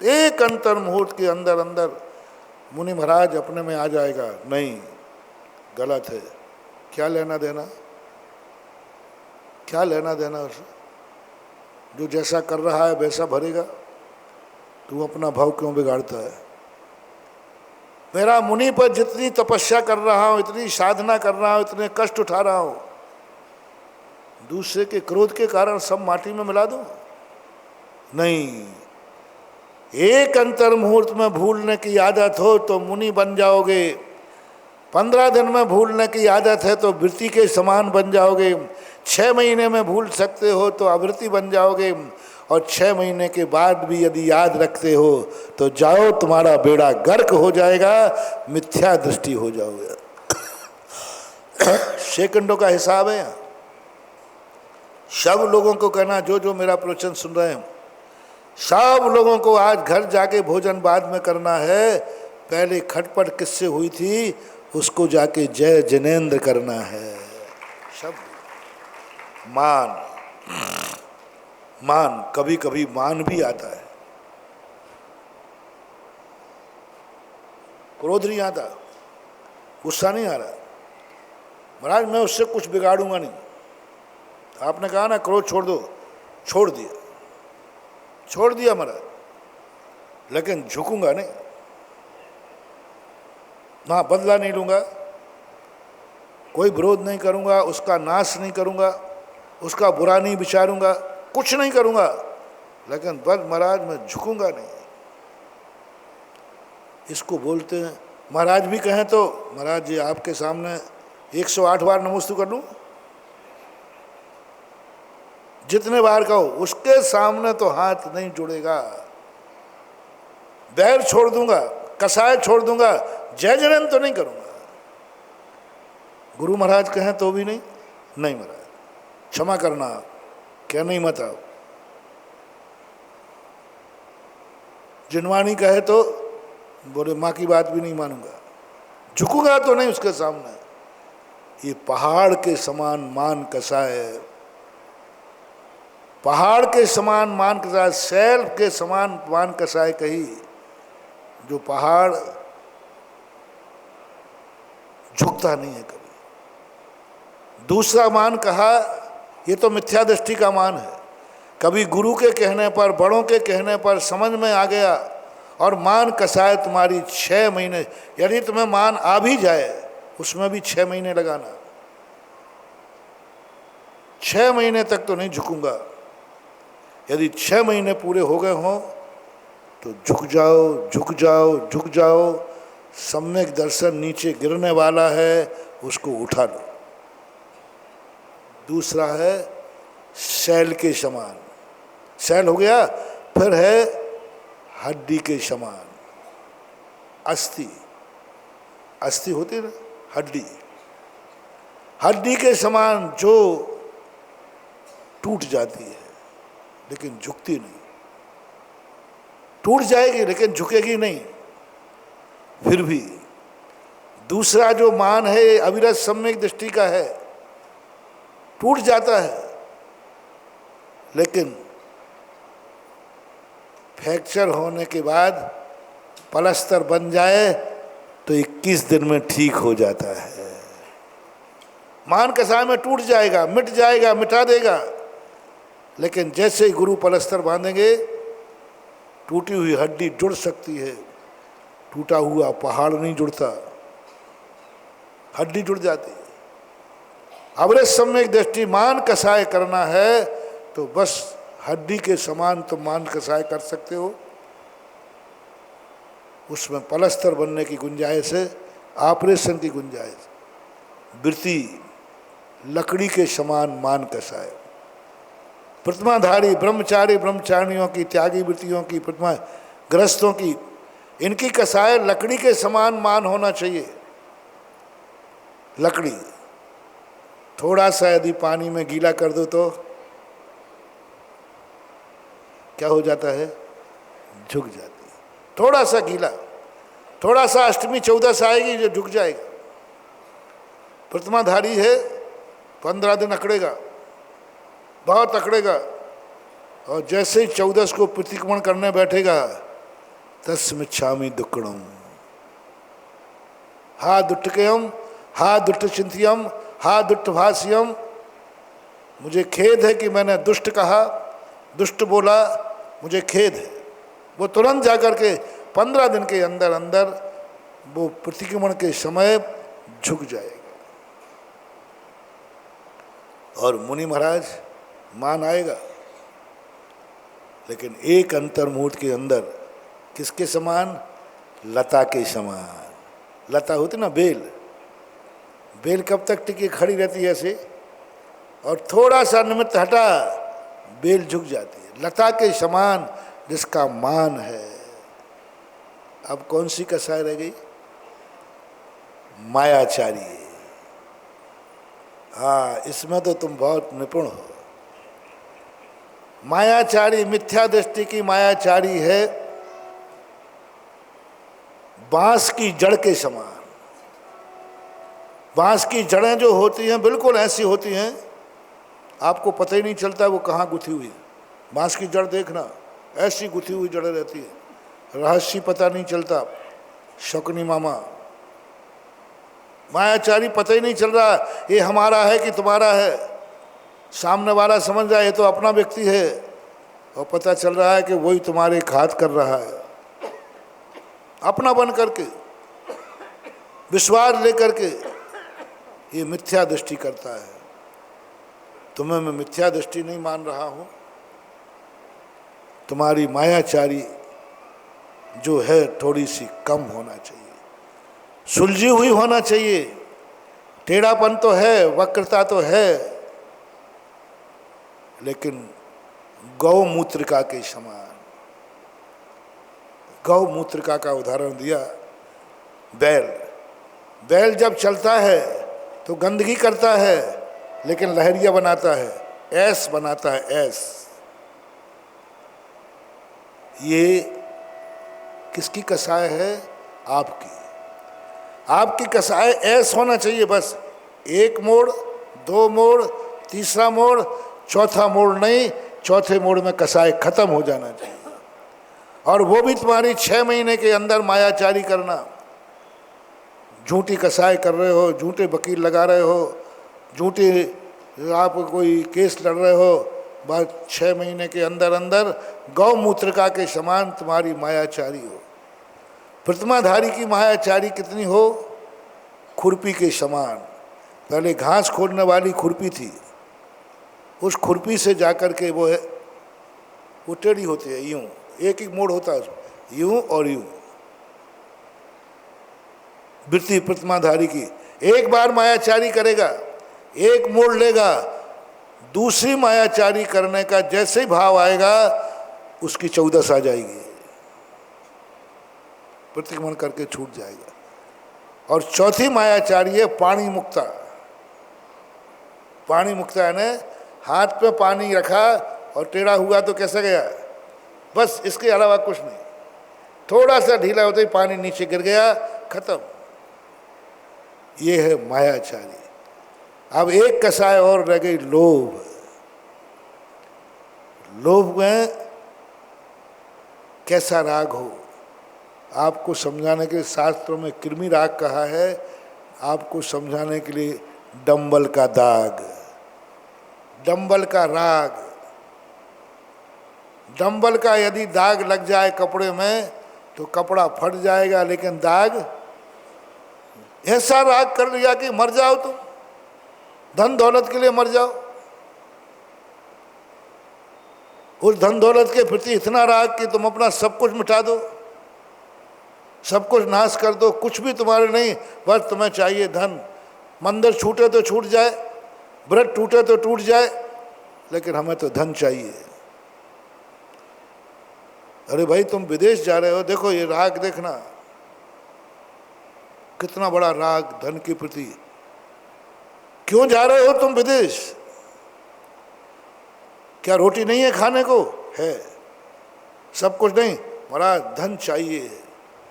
एक अंतर मुहूर्त के अंदर अंदर मुनि महाराज अपने में आ जाएगा। नहीं, गलत है, क्या लेना देना, क्या लेना देना उसे, जो जैसा कर रहा है वैसा भरेगा, तू अपना भाव क्यों बिगाड़ता है। मेरा मुनि पर जितनी तपस्या कर रहा हूं, इतनी साधना कर रहा हूं, इतने कष्ट उठा रहा हूं, दूसरे के क्रोध के कारण सब माटी में मिला दूं? नहीं, एक अंतर मुहूर्त में भूलने की आदत हो तो मुनि बन जाओगे, 15 दिन में भूलने की आदत है तो वृत्ति के समान बन जाओगे, 6 महीने में भूल सकते हो तो आवृत्ति बन जाओगे, और 6 महीने के बाद भी यदि याद रखते हो तो जाओ, तुम्हारा बेड़ा गर्क हो जाएगा, मिथ्या दृष्टि हो जाओगे। सेकंडों का हिसाब है। सब लोगों को कहना, जो जो मेरा प्रवचन सुन रहे हैं, सब लोगों को आज घर जाके भोजन बाद में करना है, पहले खटपट किससे हुई थी उसको जाके जय जिनेंद्र करना है। सब मान, मान, कभी कभी मान भी आता है, क्रोध नहीं आता, गुस्सा नहीं आ रहा, महाराज मैं उससे कुछ बिगाड़ूंगा नहीं। आपने कहा ना क्रोध छोड़ दो, छोड़ दिया, छोड़ दिया महाराज, लेकिन झुकूंगा नहीं, ना बदला नहीं लूंगा, कोई विरोध नहीं करूंगा, उसका नाश नहीं करूंगा, उसका बुरा नहीं विचारूंगा, कुछ नहीं करूंगा, लेकिन बस महाराज मैं झुकूंगा नहीं। इसको बोलते हैं, महाराज भी कहें तो महाराज जी आपके सामने 108 बार नमोस्तु कर लूं, जितने बार कहो, उसके सामने तो हाथ नहीं जुड़ेगा, बैर छोड़ दूंगा, कसाय छोड़ दूंगा, जय जयन तो नहीं करूंगा। गुरु महाराज कहें तो भी नहीं, नहीं महाराज क्षमा करना, क्या नहीं मत आओ। जिनवाणी कहे तो बोले माँ की बात भी नहीं मानूंगा, झुकूंगा तो नहीं उसके सामने। ये पहाड़ के समान मान कसाय, पहाड़ के समान मान कसाय, शैल के समान मान कसाय कही, जो पहाड़ झुकता नहीं है कभी। दूसरा मान कहा, ये तो मिथ्या दृष्टि का मान है, कभी गुरु के कहने पर, बड़ों के कहने पर समझ में आ गया, और मान कसाय तुम्हारी 6 महीने, यदि तुम्हें मान आ भी जाए उसमें भी 6 महीने लगाना, 6 महीने तक तो नहीं झुकूंगा। यदि 6 महीने पूरे हो गए हों तो झुक जाओ, झुक जाओ, झुक जाओ, सम्यक दर्शन नीचे गिरने वाला है, उसको उठा लो। दूसरा है शैल के समान, शैल हो गया, फिर है हड्डी के समान, अस्थि, अस्थि होती ना हड्डी, हड्डी के समान जो टूट जाती है लेकिन झुकती नहीं, टूट जाएगी लेकिन झुकेगी नहीं। फिर भी दूसरा जो मान है अविरत सम्यक दृष्टि का है, टूट जाता है लेकिन फ्रैक्चर होने के बाद पलस्तर बन जाए तो 21 दिन में ठीक हो जाता है। मान कसाय में टूट जाएगा, मिट जाएगा, मिटा देगा, लेकिन जैसे ही गुरु पलस्तर बांधेंगे टूटी हुई हड्डी जुड़ सकती है, टूटा हुआ पहाड़ नहीं जुड़ता, हड्डी जुड़ जाती है। अवरे सम्यक दृष्टि मान कसाय करना है तो बस हड्डी के समान तो मान कसाय कर सकते हो, उसमें पलस्तर बनने की गुंजाइश है, ऑपरेशन की गुंजाइश। वृत्ति लकड़ी के समान मान कसाय, प्रतिमाधारी ब्रह्मचारी ब्रह्मचारिणियों की, त्यागी वृत्तियों की, प्रतिमा ग्रस्तों की इनकी कसाय लकड़ी के समान मान होना चाहिए। लकड़ी थोड़ा सा यदि पानी में गीला कर दो तो क्या हो जाता है, झुक जाती है। थोड़ा सा गीला, थोड़ा सा अष्टमी चौदस आएगी जो झुक जाएगा। प्रतिमाधारी है, 15 दिन अकड़ेगा, बहुत अकड़ेगा, और जैसे ही 14 को प्रतिक्रमण करने बैठेगा, तस्मिच्छामि दुक्कड़म, हा दुट्टकयम, हा दुष्ट चिंतियम, हा दुष्ट भाष्यम। मुझे खेद है कि मैंने दुष्ट कहा, दुष्ट बोला, मुझे खेद है। वो तुरंत जाकर के 15 दिन के अंदर अंदर वो प्रतिक्रमण के समय झुक जाएगा। और मुनि महाराज मान आएगा, लेकिन एक अंतर मुहूर्त के अंदर किसके समान, लता के समान। लता होती ना बेल, बेल कब तक टिकी खड़ी रहती है ऐसे, और थोड़ा सा निमित्त हटा बेल झुक जाती है। लता के समान जिसका मान है। अब कौन सी कसाय रह गई, मायाचारी। हाँ, इसमें तो तुम बहुत निपुण हो। मायाचारी, मिथ्या दृष्टि की मायाचारी है, बांस की जड़ के समान। बांस की जड़ें जो होती हैं बिल्कुल ऐसी होती हैं, आपको पता ही नहीं चलता वो कहाँ गुथी हुई है। बांस की जड़ देखना, ऐसी गुथी हुई जड़ें रहती है, रहस्य पता नहीं चलता। शकुनी मामा मायाचारी, पता ही नहीं चल रहा ये हमारा है कि तुम्हारा है। सामने वाला समझ रहा है ये तो अपना व्यक्ति है, और पता चल रहा है कि वही तुम्हारे घात कर रहा है। अपना बन करके, विश्वास लेकर के ये मिथ्या दृष्टि करता है। तुम्हें मैं मिथ्या दृष्टि नहीं मान रहा हूँ, तुम्हारी मायाचारी जो है थोड़ी सी कम होना चाहिए, सुलझी हुई होना चाहिए। टेढ़ापन तो है, वक्रता तो है, लेकिन गौमूत्रिका के समान। गौमूत्रिका का उदाहरण दिया, बैल। बैल जब चलता है तो गंदगी करता है, लेकिन लहरिया बनाता है, ऐस बनाता है, ऐस। ये किसकी कसाय है, आपकी। आपकी कसाय ऐस होना चाहिए। बस एक मोड़, 2 मोड़, तीसरा मोड़, चौथा मोड़ नहीं, चौथे मोड़ में कसाय खत्म हो जाना चाहिए। और वो भी तुम्हारी 6 महीने के अंदर मायाचारी करना। झूठी कसाय कर रहे हो, झूठे वकील लगा रहे हो, झूठे आप कोई केस लड़ रहे हो, बस 6 महीने के अंदर अंदर गौमूत्रिका के समान तुम्हारी मायाचारी हो। प्रतिमाधारी की मायाचारी कितनी हो, खुरपी के समान। पहले घास खोदने वाली खुरपी थी, उस खुरपी से जाकर के वो है, वो टेढ़ी होती है, यूं एक एक मोड़ होता है, यूं और यूं। वृत्ति प्रतिमाधारी की, एक बार मायाचारी करेगा, एक मोड़ लेगा, दूसरी मायाचारी करने का जैसे ही भाव आएगा उसकी 14 आ जाएगी, प्रतिक्रमण करके छूट जाएगा। और चौथी मायाचारी है पाणी मुक्ता। पाणी मुक्ता यानी हाथ पे पानी रखा और टेढ़ा हुआ तो कैसे गया, बस इसके अलावा कुछ नहीं। थोड़ा सा ढीला होते ही पानी नीचे गिर गया, खत्म। ये है मायाचारी। अब एक कसाय और रह गई, लोभ। लोभ में कैसा राग हो, आपको समझाने के लिए शास्त्रों में कृमि राग कहा है, आपको समझाने के लिए डंबल का दाग, डंबल का राग। डंबल का यदि दाग लग जाए कपड़े में तो कपड़ा फट जाएगा, लेकिन दाग ऐसा राग कर लिया कि मर जाओ तुम, धन दौलत के लिए मर जाओ। उस धन दौलत के प्रति इतना राग कि तुम अपना सब कुछ मिटा दो, सब कुछ नाश कर दो, कुछ भी तुम्हारे नहीं, बस तुम्हें चाहिए धन। मंदिर छूटे तो छूट जाए, व्रत टूटे तो टूट जाए, लेकिन हमें तो धन चाहिए। अरे भाई तुम विदेश जा रहे हो, देखो ये राग देखना, कितना बड़ा राग धन के प्रति। क्यों जा रहे हो तुम विदेश? क्या रोटी नहीं है खाने को? है, सब कुछ नहीं, बड़ा धन चाहिए।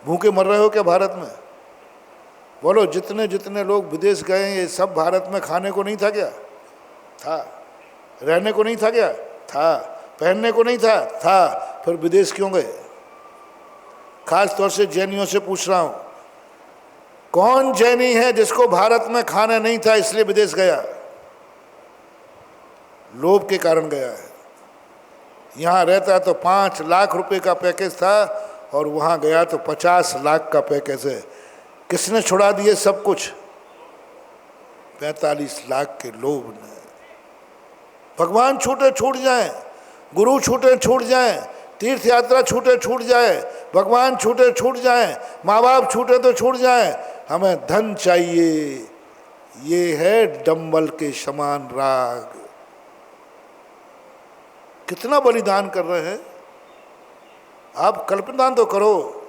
भूखे मर रहे हो क्या भारत में? बोलो, जितने जितने लोग विदेश गए ये सब भारत में खाने को नहीं था क्या? था। रहने को नहीं था क्या? था। पहनने को नहीं था? था। फिर विदेश क्यों गए? खास तौर से जैनियों से पूछ रहा हूं, कौन जैनी है जिसको भारत में खाना नहीं था इसलिए विदेश गया? लोभ के कारण गया है। यहां रहता तो 5 लाख रुपए का पैकेज था और वहां गया तो 50 लाख का पैकेज है। किसने छुड़ा दिए सब कुछ? 45 लाख के लोभ ने। भगवान छूटे छूट जाए, गुरु छूटे छूट जाए, तीर्थ यात्रा छूटे छूट जाए, भगवान छूटे छूट जाए, माँ बाप छूटे तो छूट जाए, हमें धन चाहिए। ये है डंबल के समान राग। कितना बलिदान कर रहे हैं आप, कल्पना तो करो।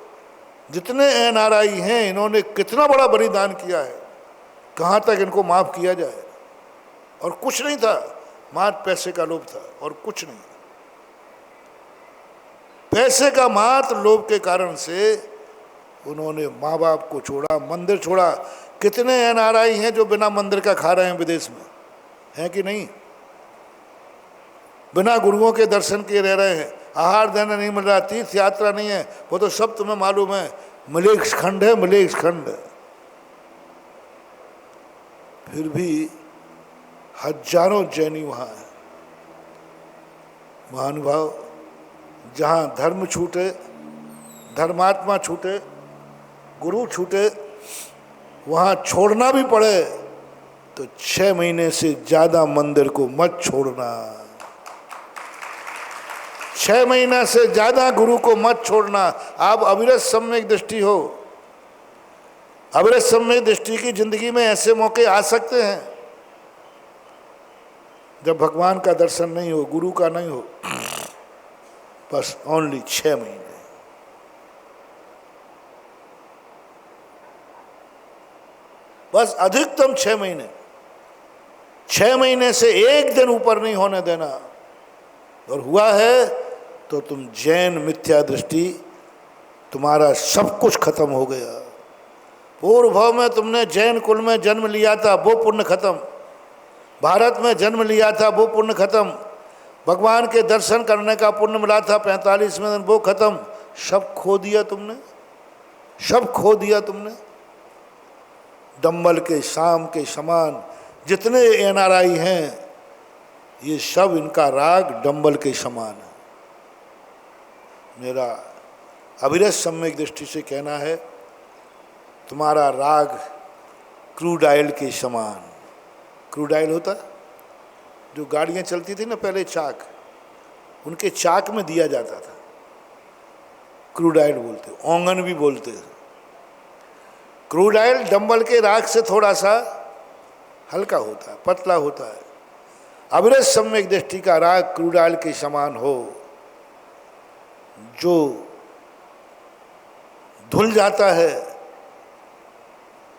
जितने एनआरआई हैं इन्होंने कितना बड़ा बलिदान किया है। कहाँ तक इनको माफ किया जाए? और कुछ नहीं था, मात्र पैसे का लोभ था और कुछ नहीं। पैसे का मात्र लोभ के कारण से उन्होंने माँ बाप को छोड़ा, मंदिर छोड़ा। कितने एनआरआई हैं जो बिना मंदिर का खा रहे हैं विदेश में, हैं कि नहीं? बिना गुरुओं के दर्शन किए रह रहे हैं, आहार देना नहीं मिल रहा, तीर्थ यात्रा नहीं है। वो तो सब तुम्हें मालूम है, मलेच्छ खंड है, मलेच्छ खंड। फिर भी हजारों जैनी वहाँ हैं। महानुभाव, जहाँ धर्म छूटे, धर्मात्मा छूटे, गुरु छूटे, वहाँ छोड़ना भी पड़े तो 6 महीने से ज़्यादा मंदिर को मत छोड़ना। 6 महीना से ज़्यादा गुरु को मत छोड़ना। आप अविरत सम्यक दृष्टि हो। अविरत सम्यक दृष्टि की जिंदगी में ऐसे मौके आ सकते हैं जब भगवान का दर्शन नहीं हो, गुरु का नहीं हो। बस ओनली 6 महीने, बस अधिकतम 6 महीने। 6 महीने से एक दिन ऊपर नहीं होने देना। और हुआ है तो तुम जैन मिथ्या दृष्टि, तुम्हारा सब कुछ खत्म हो गया। पूर्व भाव में तुमने जैन कुल में जन्म लिया था, वो पुण्य खत्म। भारत में जन्म लिया था, वो पुण्य खत्म। भगवान के दर्शन करने का पुण्य मिला था 45वें दिन, वो खत्म। सब खो दिया तुमने, सब खो दिया तुमने। डंबल के शाम के समान जितने एनआरआई हैं, ये सब इनका राग डंबल के समान है। मेरा अविरत सम्यक दृष्टि से कहना है, तुम्हारा राग क्रूड ऑयल के समान। क्रूड ऑयल होता जो गाड़ियाँ चलती थी ना पहले, चाक, उनके चाक में दिया जाता था, क्रूड ऑयल बोलते, ओंगन भी बोलते थे। क्रूड ऑयल डंबल के राग से थोड़ा सा हल्का होता है, पतला होता है। अविरत सम्यक दृष्टि का राग क्रूड ऑयल के समान हो, जो धुल जाता है,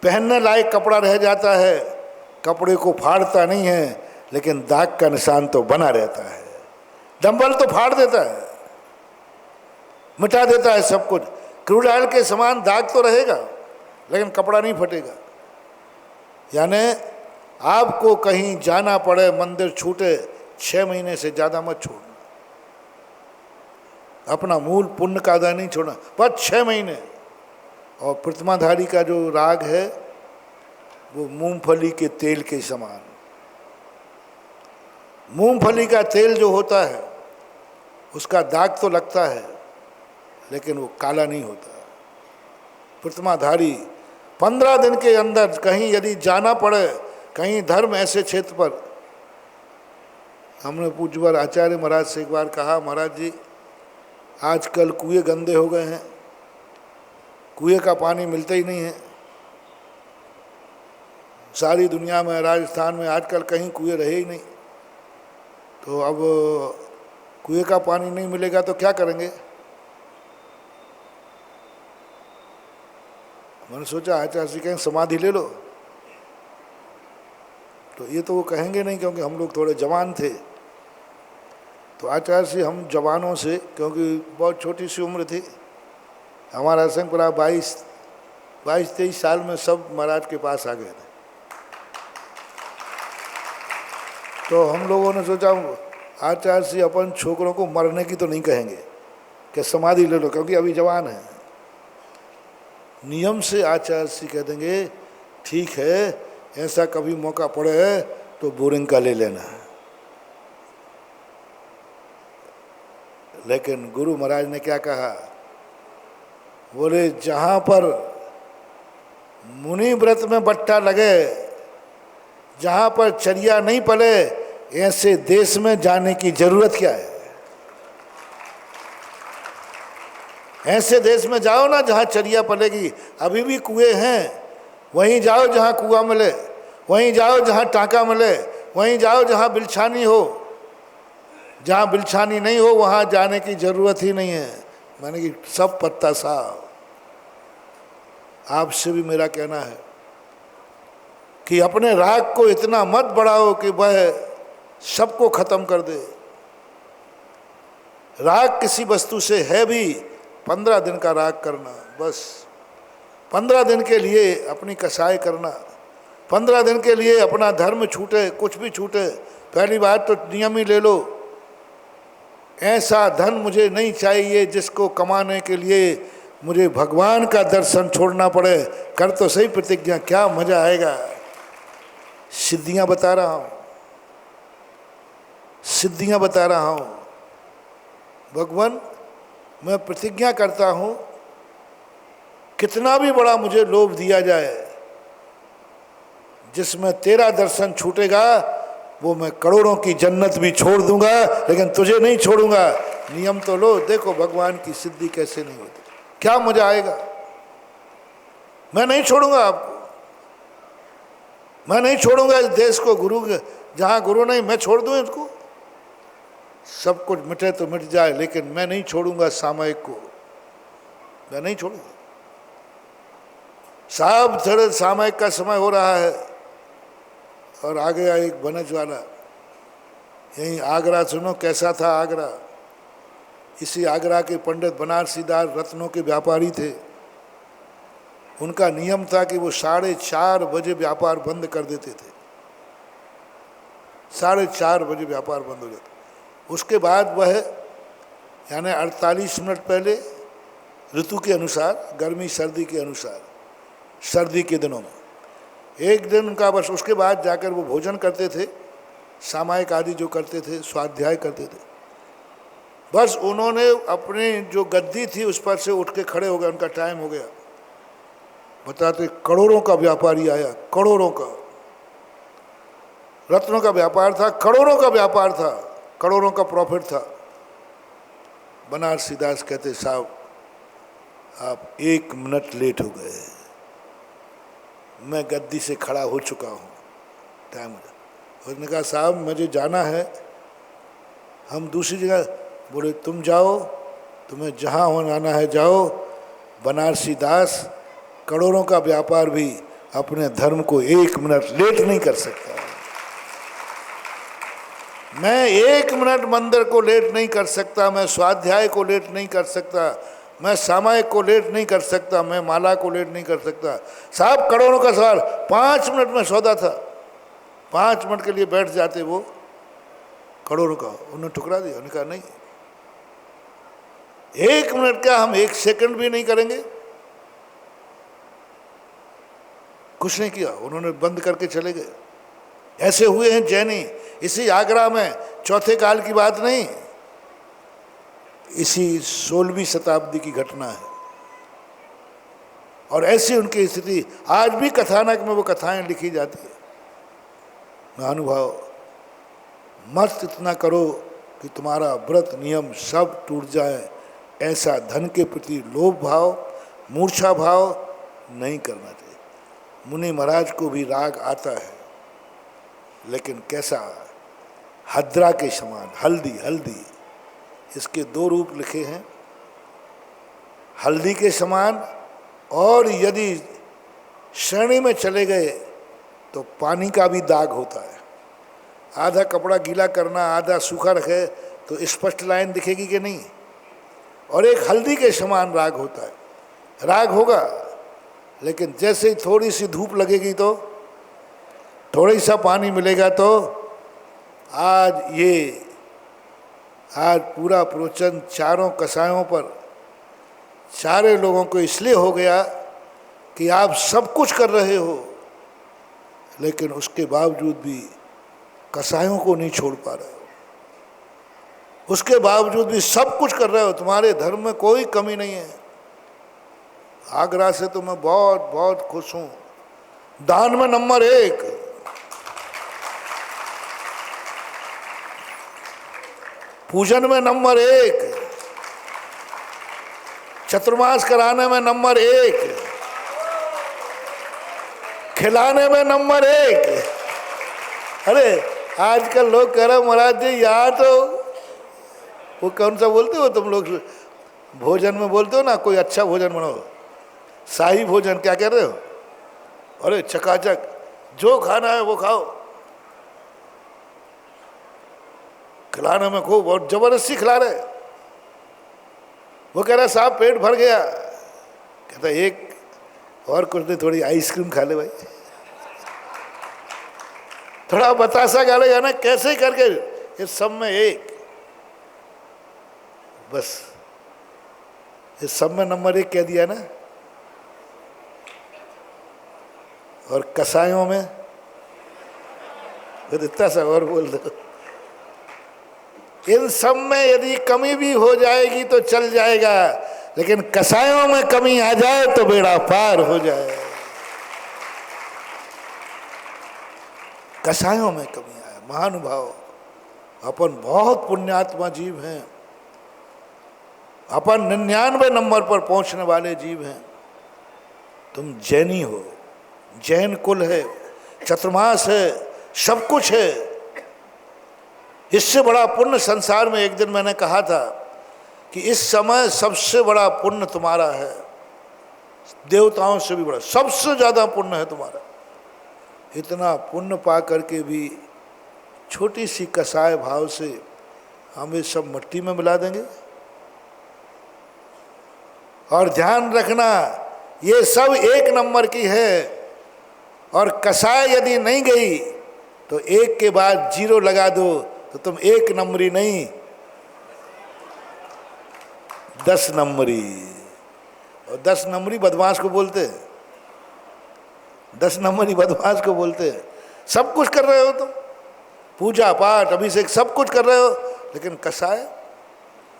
पहनने लायक कपड़ा रह जाता है, कपड़े को फाड़ता नहीं है लेकिन दाग का निशान तो बना रहता है। डंबल तो फाड़ देता है, मिटा देता है सब कुछ। क्रूड ऑयल के समान दाग तो रहेगा लेकिन कपड़ा नहीं फटेगा। यानी आपको कहीं जाना पड़े, मंदिर छूटे, 6 महीने से ज़्यादा मत छोड़ना। अपना मूल पुण्य का आदा नहीं छोड़ना, बस 6 महीने। और प्रतिमाधारी का जो राग है वो मूंगफली के तेल के समान। मूंगफली का तेल जो होता है उसका दाग तो लगता है लेकिन वो काला नहीं होता। प्रतिमाधारी 15 दिन के अंदर कहीं यदि जाना पड़े, कहीं धर्म ऐसे क्षेत्र पर, हमने पूज्यवर आचार्य महाराज से एक बार कहा, महाराज जी आजकल कुएं गंदे हो गए हैं, कुएं का पानी मिलता ही नहीं है। सारी दुनिया में, राजस्थान में आजकल कहीं कुएं रहे ही नहीं, तो अब कुएं का पानी नहीं मिलेगा तो क्या करेंगे? मैंने सोचा आचार्य जी कहें समाधि ले लो, तो ये तो वो कहेंगे नहीं क्योंकि हम लोग थोड़े जवान थे। तो आचार्य जी हम जवानों से, क्योंकि बहुत छोटी सी उम्र थी, हमारा संग पूरा 22-23 साल में सब महाराज के पास आ गए थे। तो हम लोगों ने सोचा आचार्य जी अपन छोकरों को मरने की तो नहीं कहेंगे कि समाधि ले लो, क्योंकि अभी जवान है। नियम से आचार्य जी कह देंगे ठीक है, ऐसा कभी मौका पड़े तो बोरिंग का ले लेना। लेकिन गुरु महाराज ने क्या कहा, बोले जहाँ पर मुनि व्रत में बट्टा लगे, जहाँ पर चर्या नहीं पले, ऐसे देश में जाने की जरूरत क्या है। ऐसे देश में जाओ ना जहाँ चर्या पलेगी। अभी भी कुएं हैं, वहीं जाओ जहाँ कुआं मिले, वहीं जाओ जहाँ टाँका मिले, वहीं जाओ जहाँ बिलछानी हो। जहाँ बिलछानी नहीं हो वहाँ जाने की जरूरत ही नहीं है। मैंने कि सब पत्ता साफ। आपसे भी मेरा कहना है कि अपने राग को इतना मत बढ़ाओ कि वह सबको खत्म कर दे। राग किसी वस्तु से है भी 15 दिन का राग करना, बस 15 दिन के लिए अपनी कसाई करना, 15 दिन के लिए अपना धर्म छूटे, कुछ भी छूटे। पहली बात तो नियम ही ले लो, ऐसा धन मुझे नहीं चाहिए जिसको कमाने के लिए मुझे भगवान का दर्शन छोड़ना पड़े। कर तो सही प्रतिज्ञा, क्या मजा आएगा। सिद्धियां बता रहा हूं, सिद्धियां बता रहा हूं। भगवान मैं प्रतिज्ञा करता हूं, कितना भी बड़ा मुझे लोभ दिया जाए, जिसमें तेरा दर्शन छूटेगा वो मैं करोड़ों की जन्नत भी छोड़ दूंगा, लेकिन तुझे नहीं छोड़ूंगा। नियम तो लो, देखो भगवान की सिद्धि कैसे नहीं होती, क्या मजा आएगा। मैं नहीं छोड़ूंगा आपको, मैं नहीं छोड़ूंगा इस देश को। गुरु जहां गुरु नहीं, मैं छोड़ दूं इसको। सब कुछ मिटे तो मिट जाए, लेकिन मैं नहीं छोड़ूंगा सामयिक को, मैं नहीं छोड़ूंगा। साहब थोड़े सामयिक का समय हो रहा है और आ गया एक बनज वाला। यहीं आगरा सुनो कैसा था आगरा। इसी आगरा के पंडित बनारसी दास रत्नों के व्यापारी थे। उनका नियम था कि वो 4:30 बजे व्यापार बंद कर देते थे। 4:30 बजे व्यापार बंद हो जाता। उसके बाद वह यानी 48 मिनट पहले ऋतु के अनुसार, गर्मी सर्दी के अनुसार, सर्दी के दिनों में एक दिन उनका बस, उसके बाद जाकर वो भोजन करते थे, सामायिक आदि जो करते थे, स्वाध्याय करते थे। बस उन्होंने अपनी जो गद्दी थी उस पर से उठ के खड़े हो गए, उनका टाइम हो गया। बताते करोड़ों का व्यापारी आया, करोड़ों का, रत्नों का व्यापार था, करोड़ों का व्यापार था, करोड़ों का प्रॉफिट था। बनारसी दास कहते साहब आप 1 मिनट लेट हो गए, मैं गद्दी से खड़ा हो चुका हूँ, टाइम हो गया। उसने कहा साहब मुझे जाना है, हम दूसरी जगह। बोले तुम जाओ, तुम्हें जहाँ होना आना है जाओ। बनारसी दास करोड़ों का व्यापार भी अपने धर्म को 1 मिनट लेट नहीं कर सकता। मैं 1 मिनट मंदिर को लेट नहीं कर सकता, मैं स्वाध्याय को लेट नहीं कर सकता, मैं सामायिक को लेट नहीं कर सकता, मैं माला को लेट नहीं कर सकता। साहब करोड़ों का सवाल, 5 मिनट में सौदा था। 5 मिनट के लिए बैठ जाते वो करोड़ों का, उन्होंने ठुकरा दिया। उन्होंने कहा नहीं, 1 मिनट क्या, हम 1 सेकंड भी नहीं करेंगे। कुछ नहीं किया, उन्होंने बंद करके चले गए। ऐसे हुए हैं जैनी, इसी आगरा में, चौथे काल की बात नहीं, इसी 16वीं शताब्दी की घटना है। और ऐसी उनकी स्थिति आज भी कथानक में वो कथाएं लिखी जाती है। महानुभाव मत इतना करो कि तुम्हारा व्रत नियम सब टूट जाए, ऐसा धन के प्रति लोभ भाव, मूर्छा भाव नहीं करना चाहिए। मुनि महाराज को भी राग आता है, लेकिन कैसा, हद्रा के समान, हल्दी हल्दी। इसके 2 रूप लिखे हैं, हल्दी के समान, और यदि श्रेणी में चले गए तो पानी का भी दाग होता है। आधा कपड़ा गीला करना, आधा सूखा रखे तो स्पष्ट लाइन दिखेगी कि नहीं। और एक हल्दी के समान राग होता है, राग होगा, लेकिन जैसे ही थोड़ी सी धूप लगेगी तो, थोड़ी सा पानी मिलेगा तो आज पूरा प्रवचन चारों कसायों पर, सारे लोगों को इसलिए हो गया कि आप सब कुछ कर रहे हो, लेकिन उसके बावजूद भी कसायों को नहीं छोड़ पा रहे हो। उसके बावजूद भी सब कुछ कर रहे हो, तुम्हारे धर्म में कोई कमी नहीं है। आगरा से तो मैं बहुत बहुत खुश हूँ। दान में नंबर 1, पूजन में नंबर 1, चतुर्मास कराने में नंबर 1, खिलाने में नंबर 1। अरे आजकल लोग कह रहे महाराज जी यहाँ तो वो कौन सा बोलते हो तुम लोग, भोजन में बोलते हो ना, कोई अच्छा भोजन बनाओ, शाही भोजन, क्या कह रहे हो? अरे चकाचक जो खाना है वो खाओ, खिलाने में खूब और जबरदस्ती खिला रहे। वो कह रहा साहब पेट भर गया, कहता एक और कुछ नहीं, थोड़ी आइसक्रीम खा ले भाई, थोड़ा बतासा खा ले ना, कैसे करके इस सब में एक, बस इस सब में नंबर 1 कह दिया ना। और कसायों में फिर इतना सा और बोल दो, इन सब में यदि कमी भी हो जाएगी तो चल जाएगा, लेकिन कसायों में कमी आ जाए तो बेड़ा पार हो जाए। कसायों में कमी आए। महानुभाव, अपन बहुत पुण्यात्मा जीव हैं, अपन 99 नंबर पर पहुंचने वाले जीव हैं। तुम जैनी हो, जैन कुल है, चतुर्मास है, सब कुछ है। इससे बड़ा पुण्य संसार में, एक दिन मैंने कहा था कि इस समय सबसे बड़ा पुण्य तुम्हारा है, देवताओं से भी बड़ा, सबसे ज़्यादा पुण्य है तुम्हारा। इतना पुण्य पा करके भी छोटी सी कसाय भाव से हम ये सब मिट्टी में मिला देंगे। और ध्यान रखना, ये सब 1 नंबर की है, और कसाय यदि नहीं गई तो 1 के बाद 0 लगा दो तो तुम 1 नंबरी नहीं, 10 नंबरी। और 10 नंबरी बदमाश को बोलते हैं, 10 नंबरी बदमाश को बोलते हैं। सब कुछ कर रहे हो तुम, पूजा पाठ अभिषेक सब कुछ कर रहे हो, लेकिन कसाय,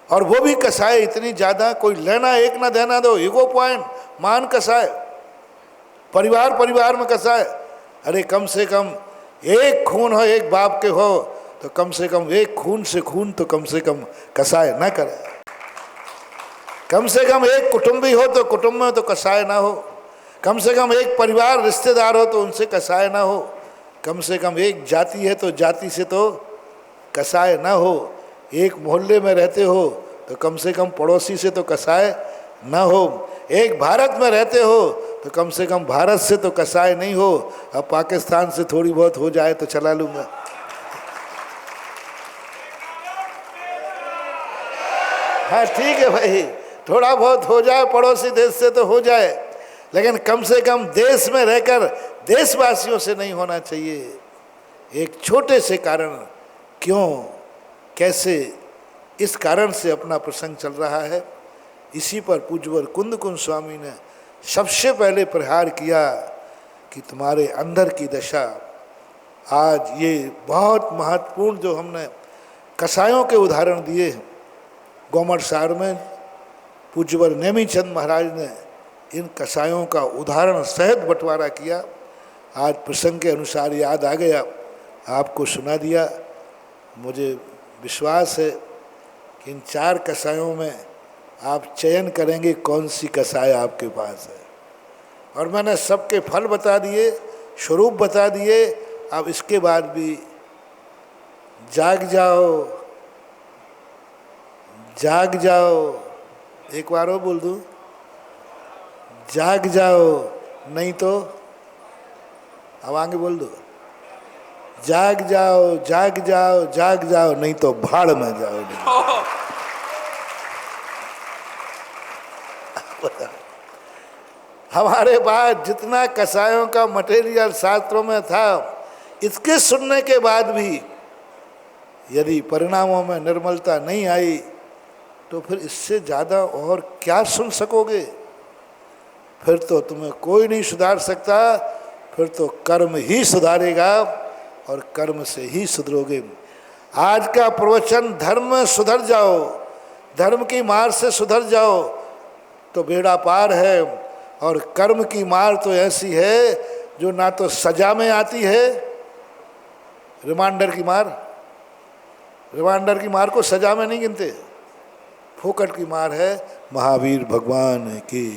और वो भी कसाय इतनी ज़्यादा, कोई लेना एक ना देना दो, ईगो पॉइंट, मान कसाय, परिवार में कसाय। अरे कम से कम एक खून हो, एक बाप के हो तो कम से कम एक खून से खून तो कम से कम कसाय ना करे। कम से कम एक कुटुंबी हो तो कुटुंब में तो कसाय ना हो, कम से कम एक परिवार रिश्तेदार हो तो उनसे कसाय ना हो, कम से कम एक जाति है तो जाति से तो कसाय ना हो, एक मोहल्ले में रहते हो तो कम से कम पड़ोसी से तो कसाय ना हो, एक भारत में रहते हो तो कम से कम भारत से तो कसाय नहीं हो। अब पाकिस्तान से थोड़ी बहुत हो जाए तो चला लूँगा। हाँ ठीक है भाई, थोड़ा बहुत हो जाए पड़ोसी देश से तो हो जाए, लेकिन कम से कम देश में रहकर देशवासियों से नहीं होना चाहिए। एक छोटे से कारण, क्यों कैसे, इस कारण से अपना प्रसंग चल रहा है। इसी पर पूज्यवर कुंद स्वामी ने सबसे पहले प्रहार किया कि तुम्हारे अंदर की दशा। आज ये बहुत महत्वपूर्ण जो हमने कसायों के उदाहरण दिए हैं, गोमट सार में पूज्यवर नेमीचंद महाराज ने इन कसायों का उदाहरण सहित बंटवारा किया। आज प्रसंग के अनुसार याद आ गया, आपको सुना दिया। मुझे विश्वास है कि इन 4 कसायों में आप चयन करेंगे कौन सी कसाय आपके पास है। और मैंने सबके फल बता दिए, स्वरूप बता दिए। अब इसके बाद भी जाग जाओ, जाग जाओ, एक बार और बोल दूं, जाग जाओ, नहीं तो अब आगे बोल दो, जाग जाओ जाग जाओ जाग जाओ, नहीं तो भाड़ में जाओ। हमारे पास जितना कसायों का मटेरियल शास्त्रों में था, इसके सुनने के बाद भी यदि परिणामों में निर्मलता नहीं आई तो फिर इससे ज़्यादा और क्या सुन सकोगे? फिर तो तुम्हें कोई नहीं सुधार सकता, फिर तो कर्म ही सुधारेगा और कर्म से ही सुधरोगे। आज का प्रवचन धर्म में सुधर जाओ, धर्म की मार से सुधर जाओ तो बेड़ा पार है, और कर्म की मार तो ऐसी है जो ना तो सजा में आती है, रिमांडर की मार को सजा में नहीं गिनते, फोकट की मार है। महावीर भगवान की